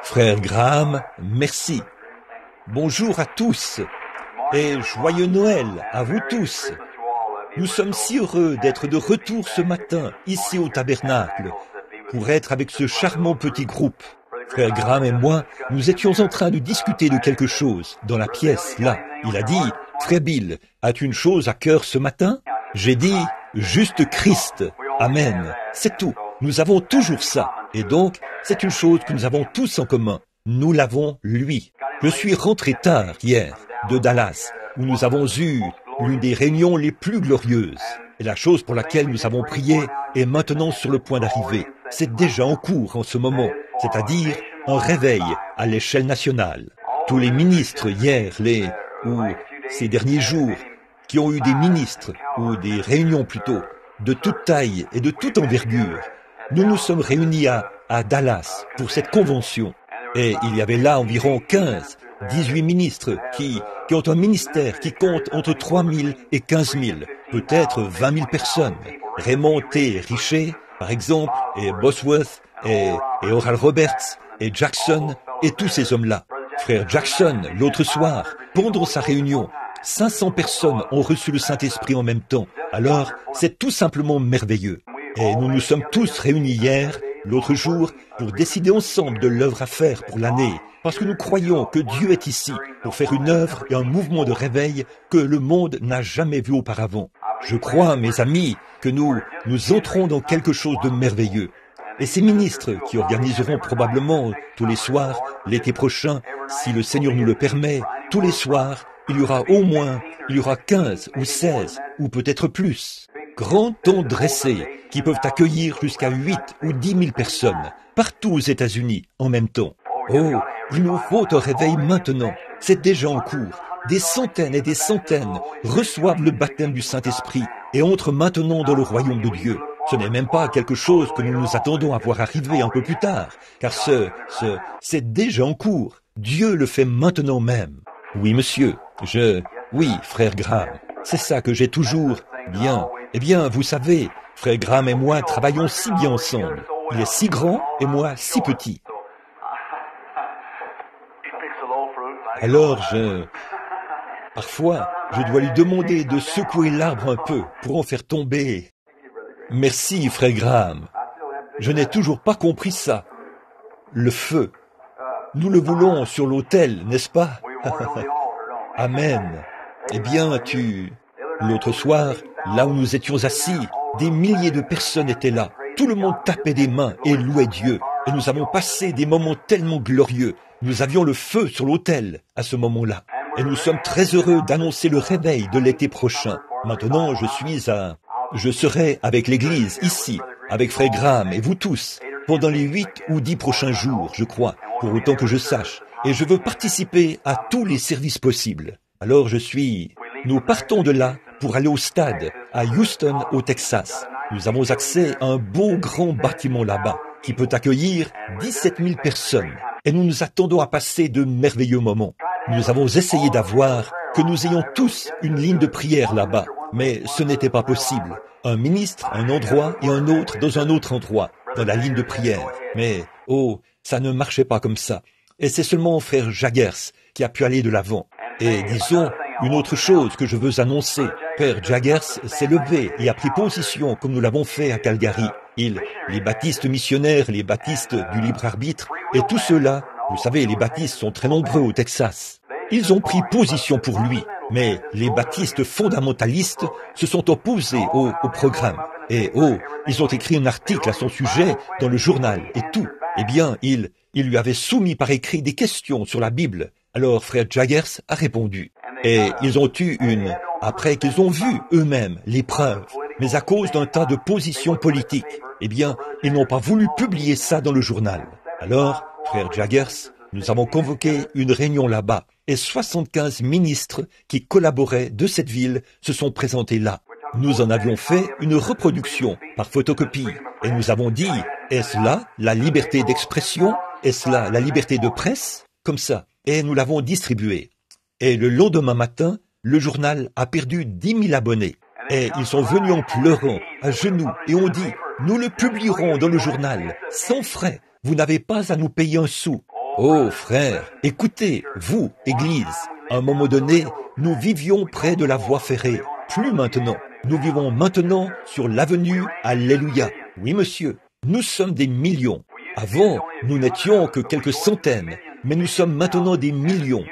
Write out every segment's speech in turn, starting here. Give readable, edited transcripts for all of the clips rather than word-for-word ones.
Frère Graham, merci. Bonjour à tous et joyeux Noël à vous tous. Nous sommes si heureux d'être de retour ce matin ici au tabernacle pour être avec ce charmant petit groupe. Frère Graham et moi, nous étions en train de discuter de quelque chose dans la pièce, là. Il a dit, « Frère Bill, as-tu une chose à cœur ce matin ?» J'ai dit, « Juste Christ. Amen. » C'est tout. Nous avons toujours ça. Et donc, c'est une chose que nous avons tous en commun. Nous l'avons, lui. Je suis rentré tard hier de Dallas, où nous avons eu l'une des réunions les plus glorieuses. Et la chose pour laquelle nous avons prié est maintenant sur le point d'arriver. C'est déjà en cours en ce moment, c'est-à-dire un réveil à l'échelle nationale. Tous les ministres hier, ou ces derniers jours, qui ont eu des ministres, ou des réunions plutôt, de toute taille et de toute envergure, nous nous sommes réunis à Dallas pour cette convention. Et il y avait là environ 18 ministres qui ont un ministère qui compte entre 3 000 et 15 000, peut-être 20 000 personnes. Raymond T. Richer, par exemple, et Bosworth, et Oral Roberts, et Jackson, et tous ces hommes-là. Frère Jackson, l'autre soir, pendant sa réunion, 500 personnes ont reçu le Saint-Esprit en même temps. Alors, c'est tout simplement merveilleux. Et nous nous sommes tous réunis hier, l'autre jour, pour décider ensemble de l'œuvre à faire pour l'année, parce que nous croyons que Dieu est ici pour faire une œuvre et un mouvement de réveil que le monde n'a jamais vu auparavant. Je crois, mes amis, que nous entrons dans quelque chose de merveilleux. Et ces ministres qui organiseront probablement tous les soirs, l'été prochain, si le Seigneur nous le permet, tous les soirs, il y aura 15 ou 16 ou peut-être plus. Grands tents dressés qui peuvent accueillir jusqu'à 8 ou 10 000 personnes, partout aux États-Unis en même temps. Oh, il nous faut un réveil maintenant. C'est déjà en cours. Des centaines et des centaines reçoivent le baptême du Saint-Esprit et entrent maintenant dans le royaume de Dieu. Ce n'est même pas quelque chose que nous nous attendons à voir arriver un peu plus tard, car c'est déjà en cours. Dieu le fait maintenant même. Oui, monsieur, oui, frère Graham, c'est ça que j'ai toujours. Bien, eh bien, vous savez, frère Graham et moi travaillons si bien ensemble. Il est si grand et moi si petit. Alors parfois, je dois lui demander de secouer l'arbre un peu pour en faire tomber. Merci, frère Graham. Je n'ai toujours pas compris ça. Le feu. Nous le voulons sur l'autel, n'est-ce pas? Amen. Eh bien, L'autre soir, là où nous étions assis, des milliers de personnes étaient là. Tout le monde tapait des mains et louait Dieu. Et nous avons passé des moments tellement glorieux. Nous avions le feu sur l'autel à ce moment-là. Et nous sommes très heureux d'annoncer le réveil de l'été prochain. Maintenant, je serai avec l'église ici, avec frère Graham et vous tous, pendant les 8 ou 10 prochains jours, je crois, pour autant que je sache. Et je veux participer à tous les services possibles. Alors nous partons de là pour aller au stade, à Houston, au Texas. Nous avons accès à un beau grand bâtiment là-bas, qui peut accueillir 17 000 personnes. Et nous nous attendons à passer de merveilleux moments. Nous avons essayé que nous ayons tous une ligne de prière là-bas, mais ce n'était pas possible. Un ministre, un endroit et un autre dans un autre endroit, dans la ligne de prière. Mais, ça ne marchait pas comme ça. Et c'est seulement frère Jaggers qui a pu aller de l'avant. Et disons, une autre chose que je veux annoncer. Père Jaggers s'est levé et a pris position comme nous l'avons fait à Calgary. Les baptistes missionnaires, les baptistes du libre arbitre, et tous ceux-là, vous savez, les baptistes sont très nombreux au Texas. Ils ont pris position pour lui, mais les baptistes fondamentalistes se sont opposés au programme. Et ils ont écrit un article à son sujet dans le journal et tout. Eh bien, ils lui avaient soumis par écrit des questions sur la Bible. Alors frère Jaggers a répondu. Et ils ont eu après qu'ils ont vu eux-mêmes les preuves, mais à cause d'un tas de positions politiques, eh bien, ils n'ont pas voulu publier ça dans le journal. Alors, frère Jaggers, nous avons convoqué une réunion là-bas, et 75 ministres qui collaboraient de cette ville se sont présentés là. Nous en avions fait une reproduction par photocopie, et nous avons dit, est-ce là la liberté d'expression? Est-ce là la liberté de presse? Comme ça. Et nous l'avons distribué. Et le lendemain matin, le journal a perdu 10 000 abonnés. Et ils sont venus en pleurant, à genoux, et ont dit, nous le publierons dans le journal, sans frais. Vous n'avez pas à nous payer un sou. Oh frères, écoutez, vous, Église, à un moment donné, nous vivions près de la voie ferrée. Plus maintenant. Nous vivons maintenant sur l'avenue Alléluia. Oui, monsieur. Nous sommes des millions. Avant, nous n'étions que quelques centaines, mais nous sommes maintenant des millions.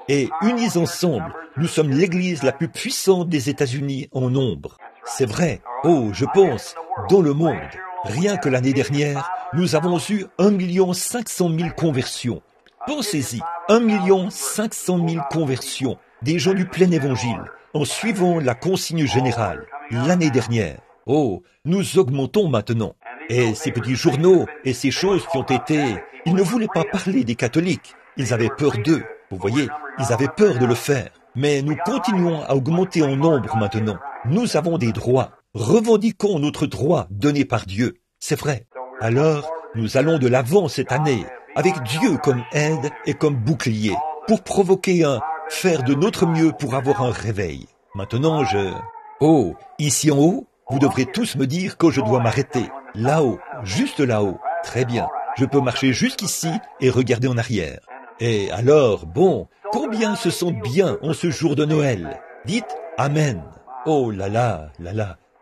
Et unis ensemble, nous sommes l'église la plus puissante des États-Unis en nombre. C'est vrai. Oh, je pense, dans le monde, rien que l'année dernière, nous avons eu 1 500 000 conversions. Pensez-y, 1 500 000 conversions, des gens du plein évangile, en suivant la consigne générale, l'année dernière. Oh, nous augmentons maintenant. Et ces petits journaux et ces choses qui ont été... Ils ne voulaient pas parler des catholiques. Ils avaient peur d'eux. Vous voyez, ils avaient peur de le faire. Mais nous continuons à augmenter en nombre maintenant. Nous avons des droits. Revendiquons notre droit donné par Dieu. C'est vrai. Alors, nous allons de l'avant cette année, avec Dieu comme aide et comme bouclier, pour provoquer faire de notre mieux pour avoir un réveil. Maintenant, Oh, ici en haut, vous devrez tous me dire quand je dois m'arrêter. Là-haut, juste là-haut. Très bien. Je peux marcher jusqu'ici et regarder en arrière. Et alors, bon, combien se sentent bien en ce jour de Noël? Dites Amen. Oh là là,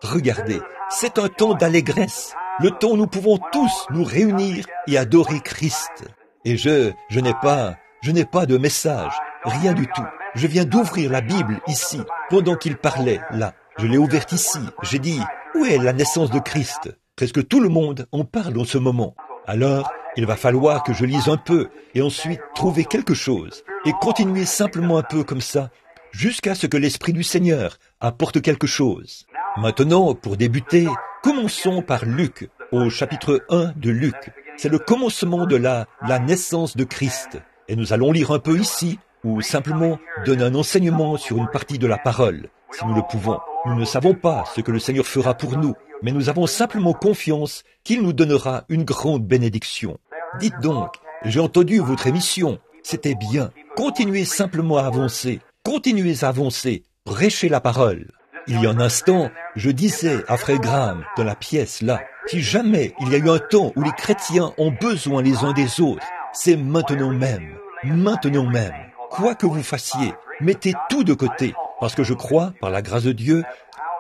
regardez, c'est un temps d'allégresse, le temps où nous pouvons tous nous réunir et adorer Christ. Et je n'ai pas de message, rien du tout. Je viens d'ouvrir la Bible ici, pendant qu'il parlait, là. Je l'ai ouverte ici, j'ai dit, où est la naissance de Christ? Presque tout le monde en parle en ce moment. Alors, il va falloir que je lise un peu, et ensuite trouver quelque chose, et continuer simplement un peu comme ça, jusqu'à ce que l'Esprit du Seigneur apporte quelque chose. Maintenant, pour débuter, commençons par Luc, au chapitre 1 de Luc. C'est le commencement de la naissance de Christ. Et nous allons lire un peu ici, ou simplement donner un enseignement sur une partie de la parole, si nous le pouvons. Nous ne savons pas ce que le Seigneur fera pour nous, mais nous avons simplement confiance qu'il nous donnera une grande bénédiction. Dites donc, j'ai entendu votre émission, c'était bien. Continuez simplement à avancer. Continuez à avancer, prêchez la parole. Il y a un instant, je disais à Frère Graham, dans la pièce là, si jamais il y a eu un temps où les chrétiens ont besoin les uns des autres, c'est maintenant même. Maintenant même. Quoi que vous fassiez, mettez tout de côté, parce que je crois, par la grâce de Dieu,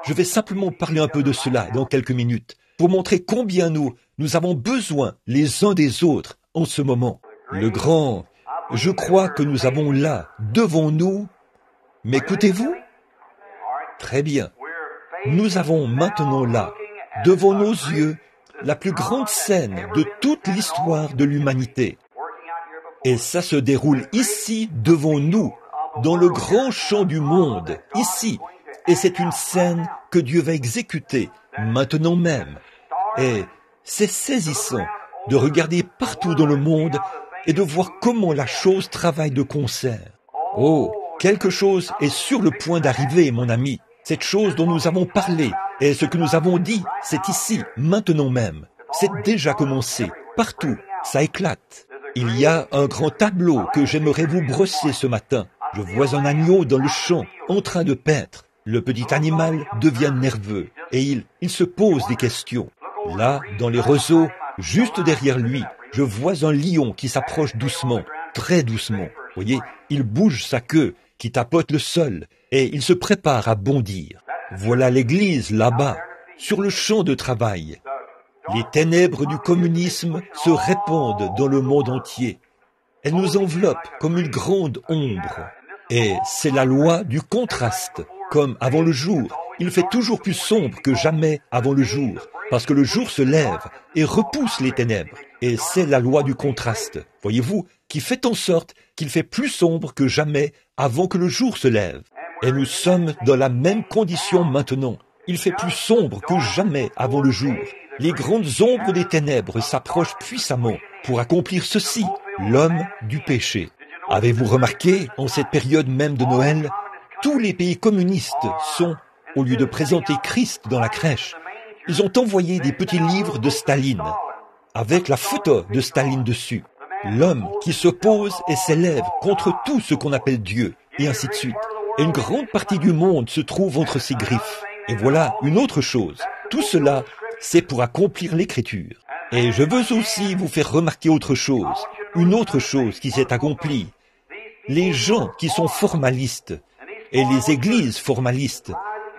je vais simplement parler un peu de cela dans quelques minutes, pour montrer combien nous avons besoin les uns des autres en ce moment. Je crois que nous avons là, devant nous, m'écoutez-vous? Très bien. Nous avons maintenant là, devant nos yeux, la plus grande scène de toute l'histoire de l'humanité. Et ça se déroule ici, devant nous, dans le grand champ du monde, ici. Et c'est une scène que Dieu va exécuter, maintenant même. Et c'est saisissant de regarder partout dans le monde et de voir comment la chose travaille de concert. Oh, quelque chose est sur le point d'arriver, mon ami. Cette chose dont nous avons parlé et ce que nous avons dit, c'est ici, maintenant même. C'est déjà commencé. Partout, ça éclate. Il y a un grand tableau que j'aimerais vous brosser ce matin. Je vois un agneau dans le champ, en train de paître. Le petit animal devient nerveux et il se pose des questions. Là, dans les roseaux, juste derrière lui, je vois un lion qui s'approche doucement, très doucement. Vous voyez, il bouge sa queue, qui tapote le sol, et il se prépare à bondir. Voilà l'église là-bas, sur le champ de travail. Les ténèbres du communisme se répandent dans le monde entier. Elles nous enveloppent comme une grande ombre. Et c'est la loi du contraste. Comme avant le jour, il fait toujours plus sombre que jamais avant le jour, parce que le jour se lève et repousse les ténèbres. Et c'est la loi du contraste, voyez-vous, qui fait en sorte qu'il fait plus sombre que jamais avant que le jour se lève. Et nous sommes dans la même condition maintenant. Il fait plus sombre que jamais avant le jour. Les grandes ombres des ténèbres s'approchent puissamment pour accomplir ceci, l'homme du péché. Avez-vous remarqué, en cette période même de Noël, tous les pays communistes sont, au lieu de présenter Christ dans la crèche, ils ont envoyé des petits livres de Staline, avec la photo de Staline dessus. L'homme qui s'oppose et s'élève contre tout ce qu'on appelle Dieu, et ainsi de suite. Et une grande partie du monde se trouve entre ses griffes. Et voilà une autre chose. Tout cela, c'est pour accomplir l'Écriture. Et je veux aussi vous faire remarquer autre chose. une autre chose qui s'est accomplie. Les gens qui sont formalistes et les églises formalistes,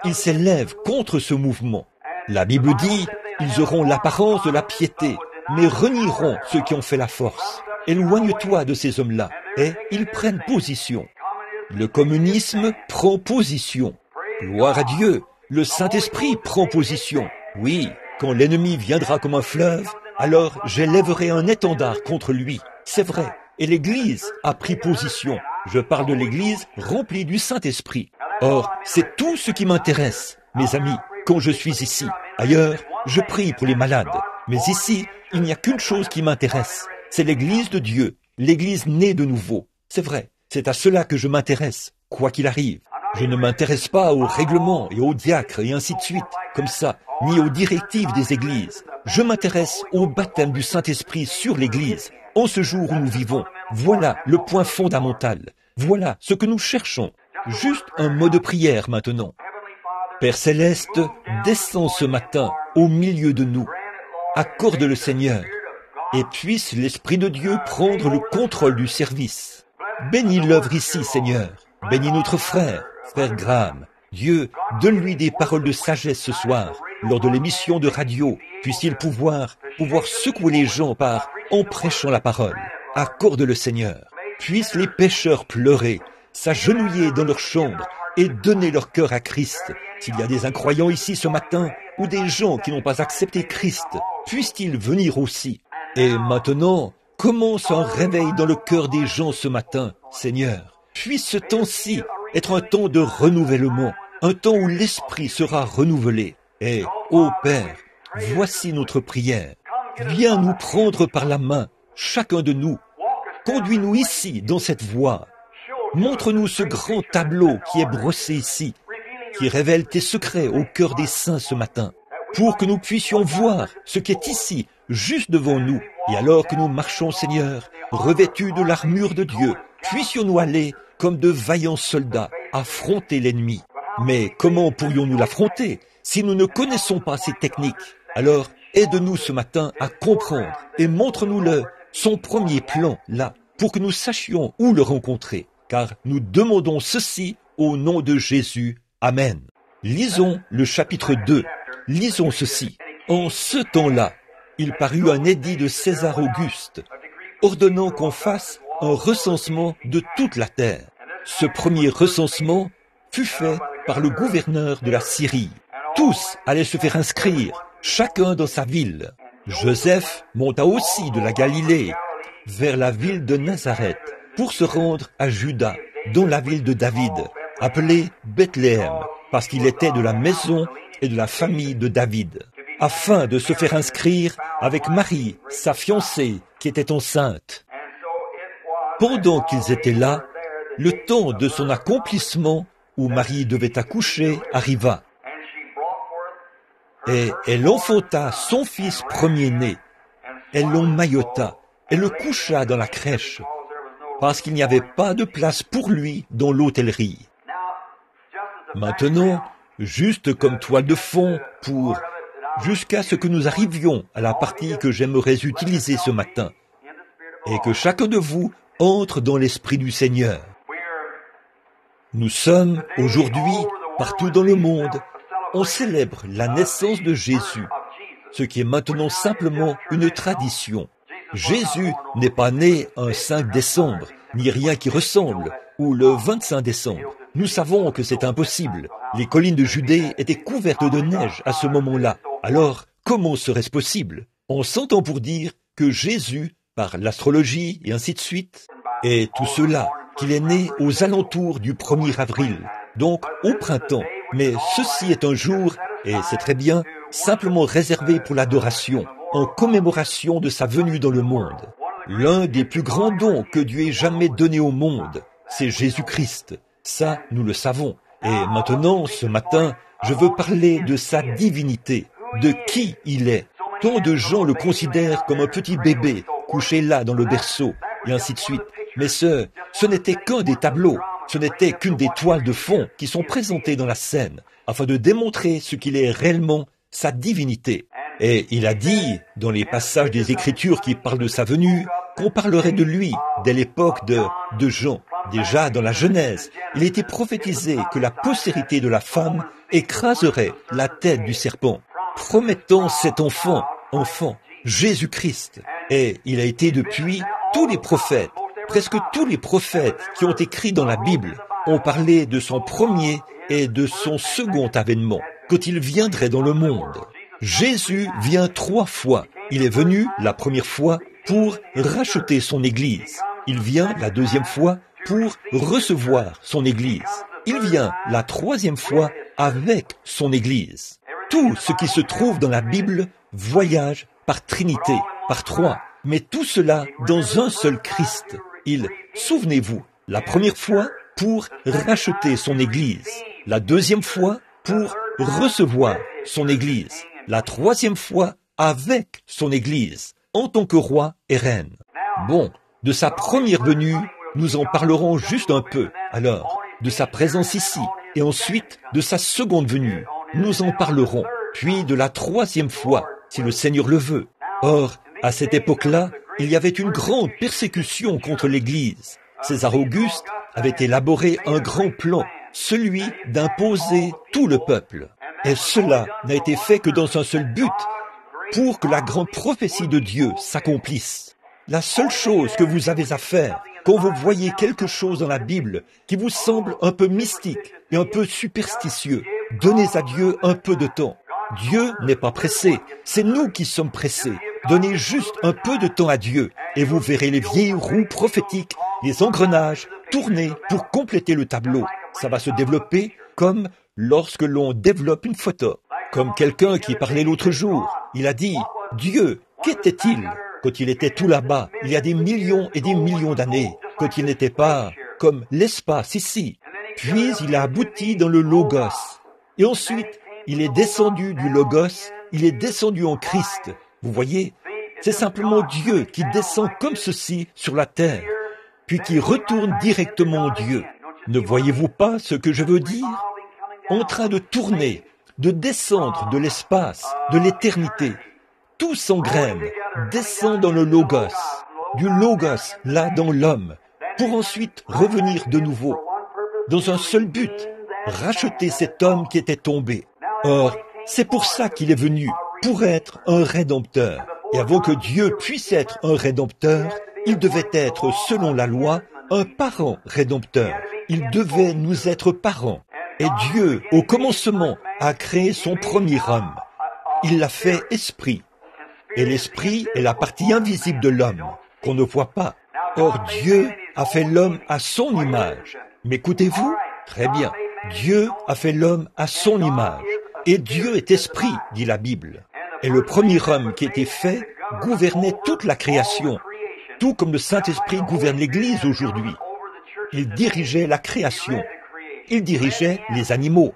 ils s'élèvent contre ce mouvement. La Bible dit, ils auront l'apparence de la piété, mais renieront ceux qui ont fait la force. Éloigne-toi de ces hommes-là, et ils prennent position. Le communisme prend position. Gloire à Dieu, le Saint-Esprit prend position. Oui, quand l'ennemi viendra comme un fleuve, alors j'élèverai un étendard contre lui. C'est vrai, et l'Église a pris position. Je parle de l'Église remplie du Saint-Esprit. Or, c'est tout ce qui m'intéresse, mes amis, quand je suis ici. Ailleurs, je prie pour les malades. Mais ici, il n'y a qu'une chose qui m'intéresse. C'est l'Église de Dieu, l'Église née de nouveau. C'est vrai, c'est à cela que je m'intéresse, quoi qu'il arrive. Je ne m'intéresse pas aux règlements et aux diacres et ainsi de suite, comme ça, ni aux directives des églises. Je m'intéresse au baptême du Saint-Esprit sur l'Église, en ce jour où nous vivons. Voilà le point fondamental. Voilà ce que nous cherchons. Juste un mot de prière maintenant. Père Céleste, descends ce matin au milieu de nous. Accorde le Seigneur, et puisse l'Esprit de Dieu prendre le contrôle du service. Bénis l'œuvre ici, Seigneur. Bénis notre frère Graham. Dieu, donne-lui des paroles de sagesse ce soir, lors de l'émission de radio. Puisse-t-il pouvoir secouer les gens en prêchant la parole. Accorde le Seigneur. Puissent les pécheurs pleurer, s'agenouiller dans leur chambre et donner leur cœur à Christ. S'il y a des incroyants ici ce matin, ou des gens qui n'ont pas accepté Christ, puissent-ils venir aussi. Et maintenant, commence un réveil dans le cœur des gens ce matin, Seigneur. Puisse ce temps-ci être un temps de renouvellement, un temps où l'esprit sera renouvelé. Et, ô Père, voici notre prière. Viens nous prendre par la main, chacun de nous. Conduis-nous ici, dans cette voie. Montre-nous ce grand tableau qui est brossé ici, qui révèle tes secrets au cœur des saints ce matin, pour que nous puissions voir ce qui est ici, juste devant nous. Et alors que nous marchons, Seigneur, revêtus de l'armure de Dieu, puissions-nous aller comme de vaillants soldats, affronter l'ennemi. Mais comment pourrions-nous l'affronter si nous ne connaissons pas ces techniques? Alors, aide-nous ce matin à comprendre et montre-nous son premier plan, là, pour que nous sachions où le rencontrer. Car nous demandons ceci au nom de Jésus. Amen. Lisons le chapitre 2. Lisons ceci. En ce temps-là, il parut un édit de César Auguste, ordonnant qu'on fasse un recensement de toute la terre. Ce premier recensement fut fait par le gouverneur de la Syrie. Tous allaient se faire inscrire, chacun dans sa ville. Joseph monta aussi de la Galilée vers la ville de Nazareth pour se rendre à Juda, dans la ville de David, appelée Bethléem, parce qu'il était de la maison et de la famille de David, afin de se faire inscrire avec Marie, sa fiancée, qui était enceinte. Pendant qu'ils étaient là, le temps de son accomplissement, où Marie devait accoucher, arriva. Et elle enfanta son fils premier-né. Elle l'emmaillota et le coucha dans la crèche, parce qu'il n'y avait pas de place pour lui dans l'hôtellerie. Maintenant, juste comme toile de fond jusqu'à ce que nous arrivions à la partie que j'aimerais utiliser ce matin, et que chacun de vous entre dans l'Esprit du Seigneur. Nous sommes aujourd'hui, partout dans le monde, on célèbre la naissance de Jésus, ce qui est maintenant simplement une tradition. Jésus n'est pas né un 5 décembre, ni rien qui ressemble, ou le 25 décembre. Nous savons que c'est impossible. Les collines de Judée étaient couvertes de neige à ce moment-là. Alors, comment serait-ce possible? On s'entend pour dire que Jésus, par l'astrologie et ainsi de suite, et tout cela, qu'il est né aux alentours du 1er avril, donc au printemps. Mais ceci est un jour, et c'est très bien, simplement réservé pour l'adoration, en commémoration de sa venue dans le monde. L'un des plus grands dons que Dieu ait jamais donné au monde, c'est Jésus-Christ. Ça, nous le savons. Et maintenant, ce matin, je veux parler de sa divinité, de qui il est. Tant de gens le considèrent comme un petit bébé, couché là dans le berceau, et ainsi de suite. Mais ce n'était qu'un des tableaux, ce n'était qu'une des toiles de fond qui sont présentées dans la scène, afin de démontrer ce qu'il est réellement, sa divinité. Et il a dit, dans les passages des Écritures qui parlent de sa venue, qu'on parlerait de lui dès l'époque de Jean. Déjà dans la Genèse, il était prophétisé que la postérité de la femme écraserait la tête du serpent, promettant cet enfant, Jésus-Christ. Et il a été depuis tous les prophètes, presque tous les prophètes qui ont écrit dans la Bible, ont parlé de son premier et de son second avènement, quand il viendrait dans le monde. Jésus vient 3 fois. Il est venu la première fois pour racheter son Église. Il vient la deuxième fois pour recevoir son Église. Il vient la 3e fois avec son Église. Tout ce qui se trouve dans la Bible voyage par Trinité, par 3, mais tout cela dans un seul Christ. Souvenez-vous, la première fois pour racheter son Église, la deuxième fois pour recevoir son Église, la 3e fois avec son Église, en tant que roi et reine. Bon, de sa première venue, nous en parlerons juste un peu, alors, de sa présence ici, et ensuite de sa seconde venue, nous en parlerons, puis de la 3e fois, si le Seigneur le veut. Or, à cette époque-là, il y avait une grande persécution contre l'Église. César Auguste avait élaboré un grand plan, celui d'imposer tout le peuple. Et cela n'a été fait que dans un seul but, pour que la grande prophétie de Dieu s'accomplisse. La seule chose que vous avez à faire, quand vous voyez quelque chose dans la Bible qui vous semble un peu mystique et un peu superstitieux, donnez à Dieu un peu de temps. Dieu n'est pas pressé, c'est nous qui sommes pressés. Donnez juste un peu de temps à Dieu et vous verrez les vieilles roues prophétiques, les engrenages tourner pour compléter le tableau. Ça va se développer comme lorsque l'on développe une photo. Comme quelqu'un qui parlait l'autre jour, il a dit « Dieu, qu'était-il quand il était tout là-bas, il y a des millions et des millions d'années, quand il n'était pas comme l'espace ici. Puis il a abouti dans le Logos. Et ensuite, il est descendu du Logos, il est descendu en Christ. Vous voyez, c'est simplement Dieu qui descend comme ceci sur la terre, puis qui retourne directement en Dieu. Ne voyez-vous pas ce que je veux dire? En train de tourner, de descendre de l'espace, de l'éternité. Tout s'engraine, descend dans le Logos, du Logos là dans l'homme, pour ensuite revenir de nouveau, dans un seul but, racheter cet homme qui était tombé. Or, c'est pour ça qu'il est venu, pour être un rédempteur. Et avant que Dieu puisse être un rédempteur, il devait être, selon la loi, un parent rédempteur. Il devait nous être parents. Et Dieu, au commencement, a créé son premier homme. Il l'a fait esprit. Et l'esprit est la partie invisible de l'homme, qu'on ne voit pas. Or, Dieu a fait l'homme à son image. M'écoutez-vous? Très bien. Dieu a fait l'homme à son image. Et Dieu est esprit, dit la Bible. Et le premier homme qui était fait gouvernait toute la création, tout comme le Saint-Esprit gouverne l'Église aujourd'hui. Il dirigeait la création. Il dirigeait les animaux.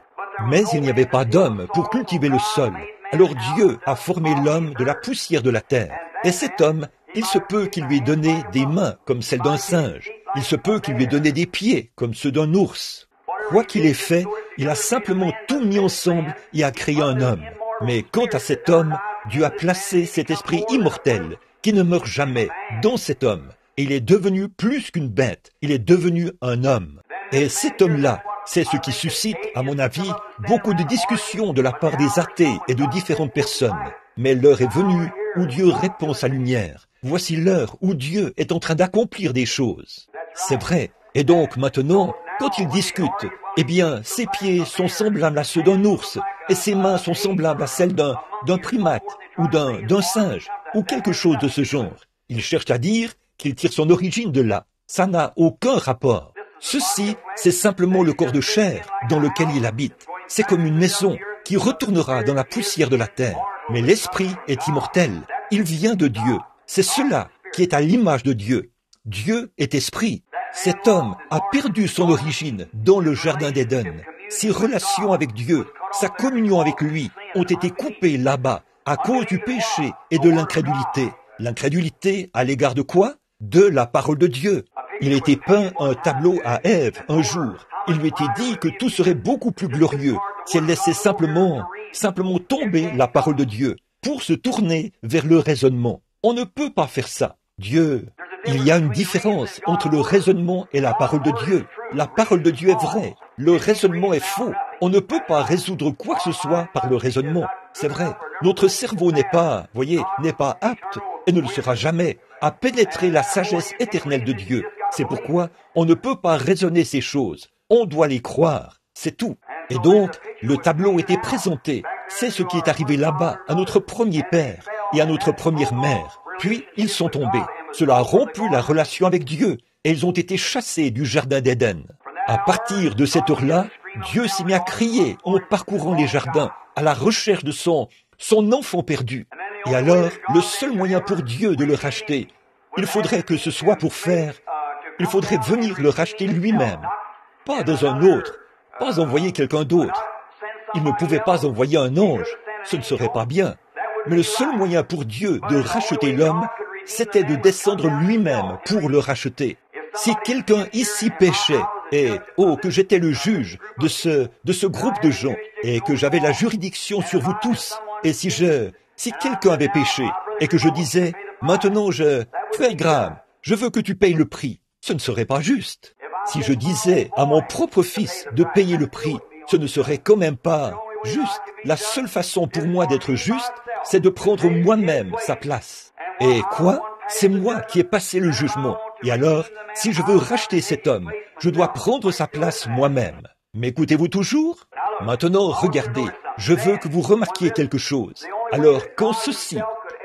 Mais il n'y avait pas d'homme pour cultiver le sol. Alors Dieu a formé l'homme de la poussière de la terre. Et cet homme, il se peut qu'il lui ait donné des mains comme celles d'un singe. Il se peut qu'il lui ait donné des pieds comme ceux d'un ours. Quoi qu'il ait fait, il a simplement tout mis ensemble et a créé un homme. Mais quant à cet homme, Dieu a placé cet esprit immortel qui ne meurt jamais dans cet homme. Et il est devenu plus qu'une bête. Il est devenu un homme. Et cet homme-là, c'est ce qui suscite, à mon avis, beaucoup de discussions de la part des athées et de différentes personnes. Mais l'heure est venue où Dieu répand sa lumière. Voici l'heure où Dieu est en train d'accomplir des choses. C'est vrai. Et donc maintenant, quand il discute, eh bien, ses pieds sont semblables à ceux d'un ours, et ses mains sont semblables à celles d'un primate, ou d'un singe, ou quelque chose de ce genre. Il cherche à dire qu'il tire son origine de là. Ça n'a aucun rapport. Ceci, c'est simplement le corps de chair dans lequel il habite. C'est comme une maison qui retournera dans la poussière de la terre. Mais l'esprit est immortel. Il vient de Dieu. C'est cela qui est à l'image de Dieu. Dieu est esprit. Cet homme a perdu son origine dans le jardin d'Éden. Ses relations avec Dieu, sa communion avec lui ont été coupées là-bas à cause du péché et de l'incrédulité. L'incrédulité à l'égard de quoi? De la parole de Dieu. Il a été peint un tableau à Ève un jour. Il lui était dit que tout serait beaucoup plus glorieux si elle laissait simplement tomber la parole de Dieu pour se tourner vers le raisonnement. On ne peut pas faire ça. Dieu, Il y a une différence entre le raisonnement et la parole de Dieu. La parole de Dieu est vraie. Le raisonnement est faux. On ne peut pas résoudre quoi que ce soit par le raisonnement. C'est vrai. Notre cerveau n'est pas, n'est pas apte, et ne le sera jamais, à pénétrer la sagesse éternelle de Dieu. C'est pourquoi on ne peut pas raisonner ces choses. On doit les croire. C'est tout. Et donc, le tableau était présenté. C'est ce qui est arrivé là-bas à notre premier père et à notre première mère. Puis, ils sont tombés. Cela a rompu la relation avec Dieu et ils ont été chassés du jardin d'Éden. À partir de cette heure-là, Dieu s'est mis à crier en parcourant les jardins à la recherche de son enfant perdu. Et alors, le seul moyen pour Dieu de le racheter, il faudrait que ce soit il faudrait venir le racheter lui-même, pas dans un autre, pas envoyer quelqu'un d'autre. Il ne pouvait pas envoyer un ange, ce ne serait pas bien. Mais le seul moyen pour Dieu de racheter l'homme, c'était de descendre lui-même pour le racheter. Si quelqu'un ici péchait, et que j'étais le juge de ce groupe de gens, et que j'avais la juridiction sur vous tous, et si quelqu'un avait péché, et que je disais, maintenant Frère Graham, je veux que tu payes le prix, ce ne serait pas juste. Si je disais à mon propre fils de payer le prix, ce ne serait quand même pas juste. La seule façon pour moi d'être juste, c'est de prendre moi-même sa place. Et quoi? C'est moi qui ai passé le jugement. Et alors, si je veux racheter cet homme, je dois prendre sa place moi-même. M'écoutez-vous toujours? Maintenant, regardez, je veux que vous remarquiez quelque chose. Alors, quand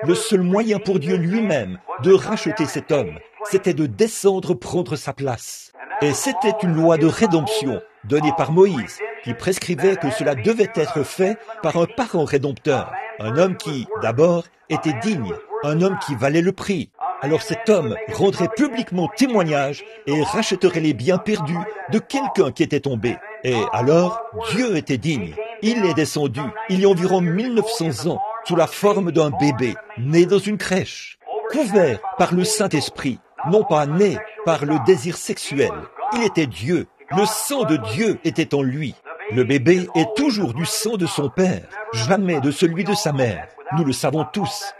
le seul moyen pour Dieu lui-même de racheter cet homme, c'était de descendre prendre sa place. Et c'était une loi de rédemption donnée par Moïse, qui prescrivait que cela devait être fait par un parent rédempteur, un homme qui, d'abord, était digne, un homme qui valait le prix. Alors cet homme rendrait publiquement témoignage et rachèterait les biens perdus de quelqu'un qui était tombé. Et alors, Dieu était digne. Il est descendu, il y a environ 1900 ans, sous la forme d'un bébé, né dans une crèche, couvert par le Saint-Esprit, non pas né par le désir sexuel. Il était Dieu. Le sang de Dieu était en lui. Le bébé est toujours du sang de son père, jamais de celui de sa mère. Nous le savons tous.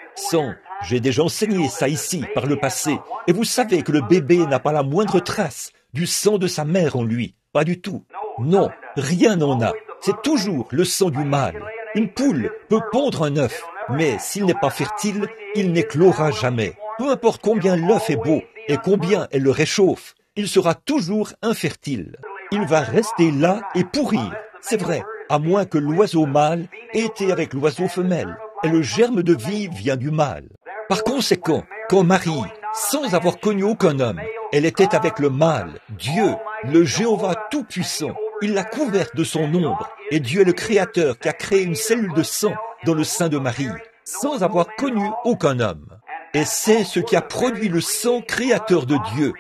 J'ai déjà enseigné ça ici, par le passé, et vous savez que le bébé n'a pas la moindre trace du sang de sa mère en lui. Pas du tout. Non, rien n'en a. C'est toujours le sang du mâle. Une poule peut pondre un œuf, mais s'il n'est pas fertile, il n'éclora jamais. Peu importe combien l'œuf est beau et combien elle le réchauffe, il sera toujours infertile. Il va rester là et pourrir. C'est vrai, à moins que l'oiseau mâle ait été avec l'oiseau femelle. Et le germe de vie vient du mâle. Par conséquent, quand Marie, sans avoir connu aucun homme, elle était avec le mâle, Dieu, le Jéhovah Tout-Puissant, il l'a couverte de son ombre, et Dieu est le Créateur qui a créé une cellule de sang dans le sein de Marie, sans avoir connu aucun homme. Et c'est ce qui a produit le sang créateur de Dieu,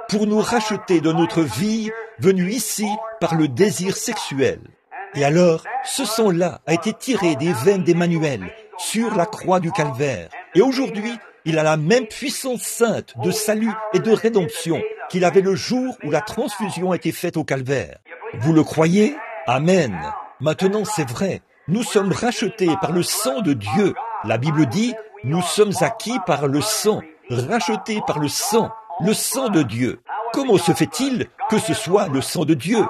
pour nous racheter de notre vie venue ici par le désir sexuel. Et alors, ce sang-là a été tiré des veines d'Emmanuel sur la croix du Calvaire. Et aujourd'hui, il a la même puissance sainte de salut et de rédemption qu'il avait le jour où la transfusion a été faite au Calvaire. Vous le croyez? Amen. Maintenant, c'est vrai. Nous sommes rachetés par le sang de Dieu. La Bible dit, nous sommes acquis par le sang, rachetés par le sang de Dieu. Comment se fait-il que ce soit le sang de Dieu?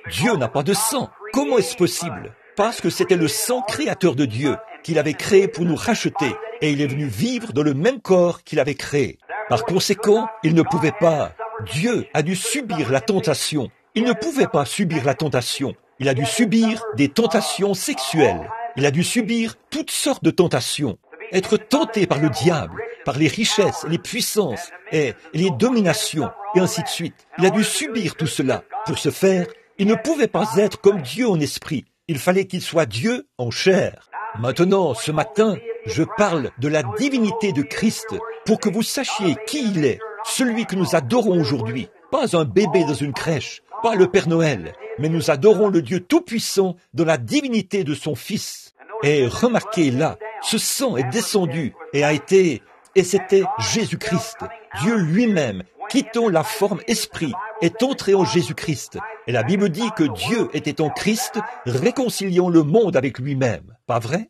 Dieu n'a pas de sang. Comment est-ce possible? Parce que c'était le sang créateur de Dieu qu'il avait créé pour nous racheter, et il est venu vivre dans le même corps qu'il avait créé. Par conséquent, il ne pouvait pas. Dieu a dû subir la tentation. Il ne pouvait pas subir la tentation. Il a dû subir des tentations sexuelles. Il a dû subir toutes sortes de tentations. Être tenté par le diable, par les richesses, les puissances et les dominations, et ainsi de suite. Il a dû subir tout cela. Pour ce faire, il ne pouvait pas être comme Dieu en esprit. Il fallait qu'il soit Dieu en chair. Maintenant, ce matin, je parle de la divinité de Christ pour que vous sachiez qui il est, celui que nous adorons aujourd'hui. Pas un bébé dans une crèche, pas le Père Noël, mais nous adorons le Dieu Tout-Puissant dans la divinité de son Fils. Et remarquez là, ce sang est descendu et c'était Jésus-Christ, Dieu lui-même, quittant la forme esprit, est entré en Jésus-Christ. Et la Bible dit que Dieu était en Christ, réconciliant le monde avec lui-même. Pas vrai?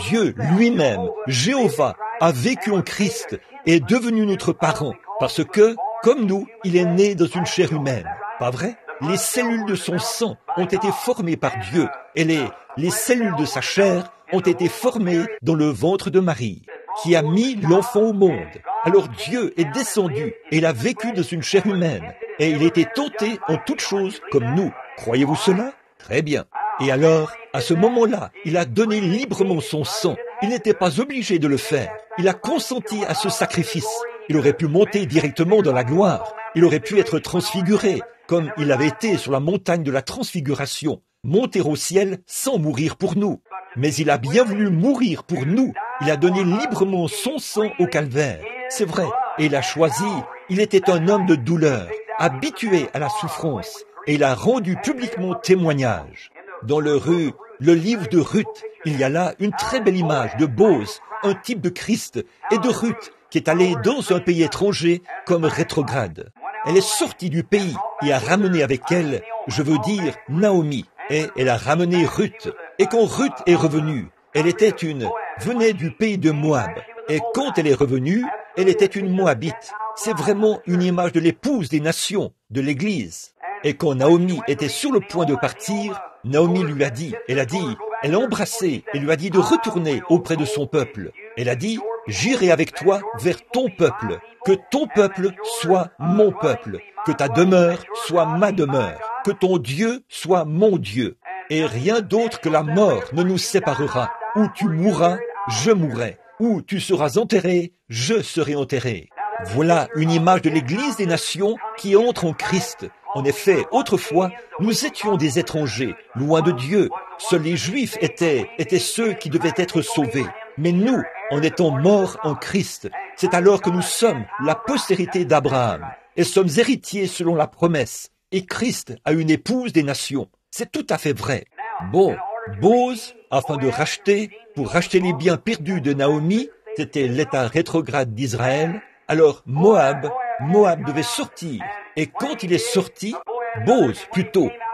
Dieu lui-même, Jéhovah, a vécu en Christ et est devenu notre parent Parce que, comme nous, il est né dans une chair humaine. Pas vrai? Les cellules de son sang ont été formées par Dieu et les cellules de sa chair ont été formées dans le ventre de Marie, qui a mis l'enfant au monde. Alors Dieu est descendu et il a vécu dans une chair humaine et il était tenté en toutes choses comme nous. Croyez-vous cela? Très bien. Et alors, à ce moment-là, il a donné librement son sang. Il n'était pas obligé de le faire. Il a consenti à ce sacrifice. Il aurait pu monter directement dans la gloire. Il aurait pu être transfiguré, comme il avait été sur la montagne de la transfiguration, monter au ciel sans mourir pour nous. Mais il a bien voulu mourir pour nous. Il a donné librement son sang au calvaire. C'est vrai. Et il a choisi. Il était un homme de douleur, habitué à la souffrance. Et il a rendu publiquement témoignage. Dans le livre de Ruth, il y a là une très belle image de Boz, un type de Christ, et de Ruth, qui est allée dans un pays étranger comme rétrograde. Elle est sortie du pays et a ramené avec elle, je veux dire, Naomi. Et elle a ramené Ruth. Et quand Ruth est revenue, venait du pays de Moab. Et quand elle est revenue, elle était une Moabite. C'est vraiment une image de l'épouse des nations, de l'Église. Et quand Naomi était sur le point de partir, Naomi lui a dit, elle a embrassé et lui a dit de retourner auprès de son peuple. Elle a dit, j'irai avec toi vers ton peuple, que ton peuple soit mon peuple, que ta demeure soit ma demeure, que ton Dieu soit mon Dieu. Et rien d'autre que la mort ne nous séparera. Où tu mourras, je mourrai. Où tu seras enterré, je serai enterré. Voilà une image de l'Église des nations qui entre en Christ. En effet, autrefois, nous étions des étrangers, loin de Dieu. Seuls les Juifs étaient ceux qui devaient être sauvés. Mais nous, en étant morts en Christ, c'est alors que nous sommes la postérité d'Abraham et sommes héritiers selon la promesse. Et Christ a une épouse des nations. C'est tout à fait vrai. Bon, Boz, pour racheter les biens perdus de Naomi, c'était l'état rétrograde d'Israël. Alors Moab devait sortir. Et quand il est sorti,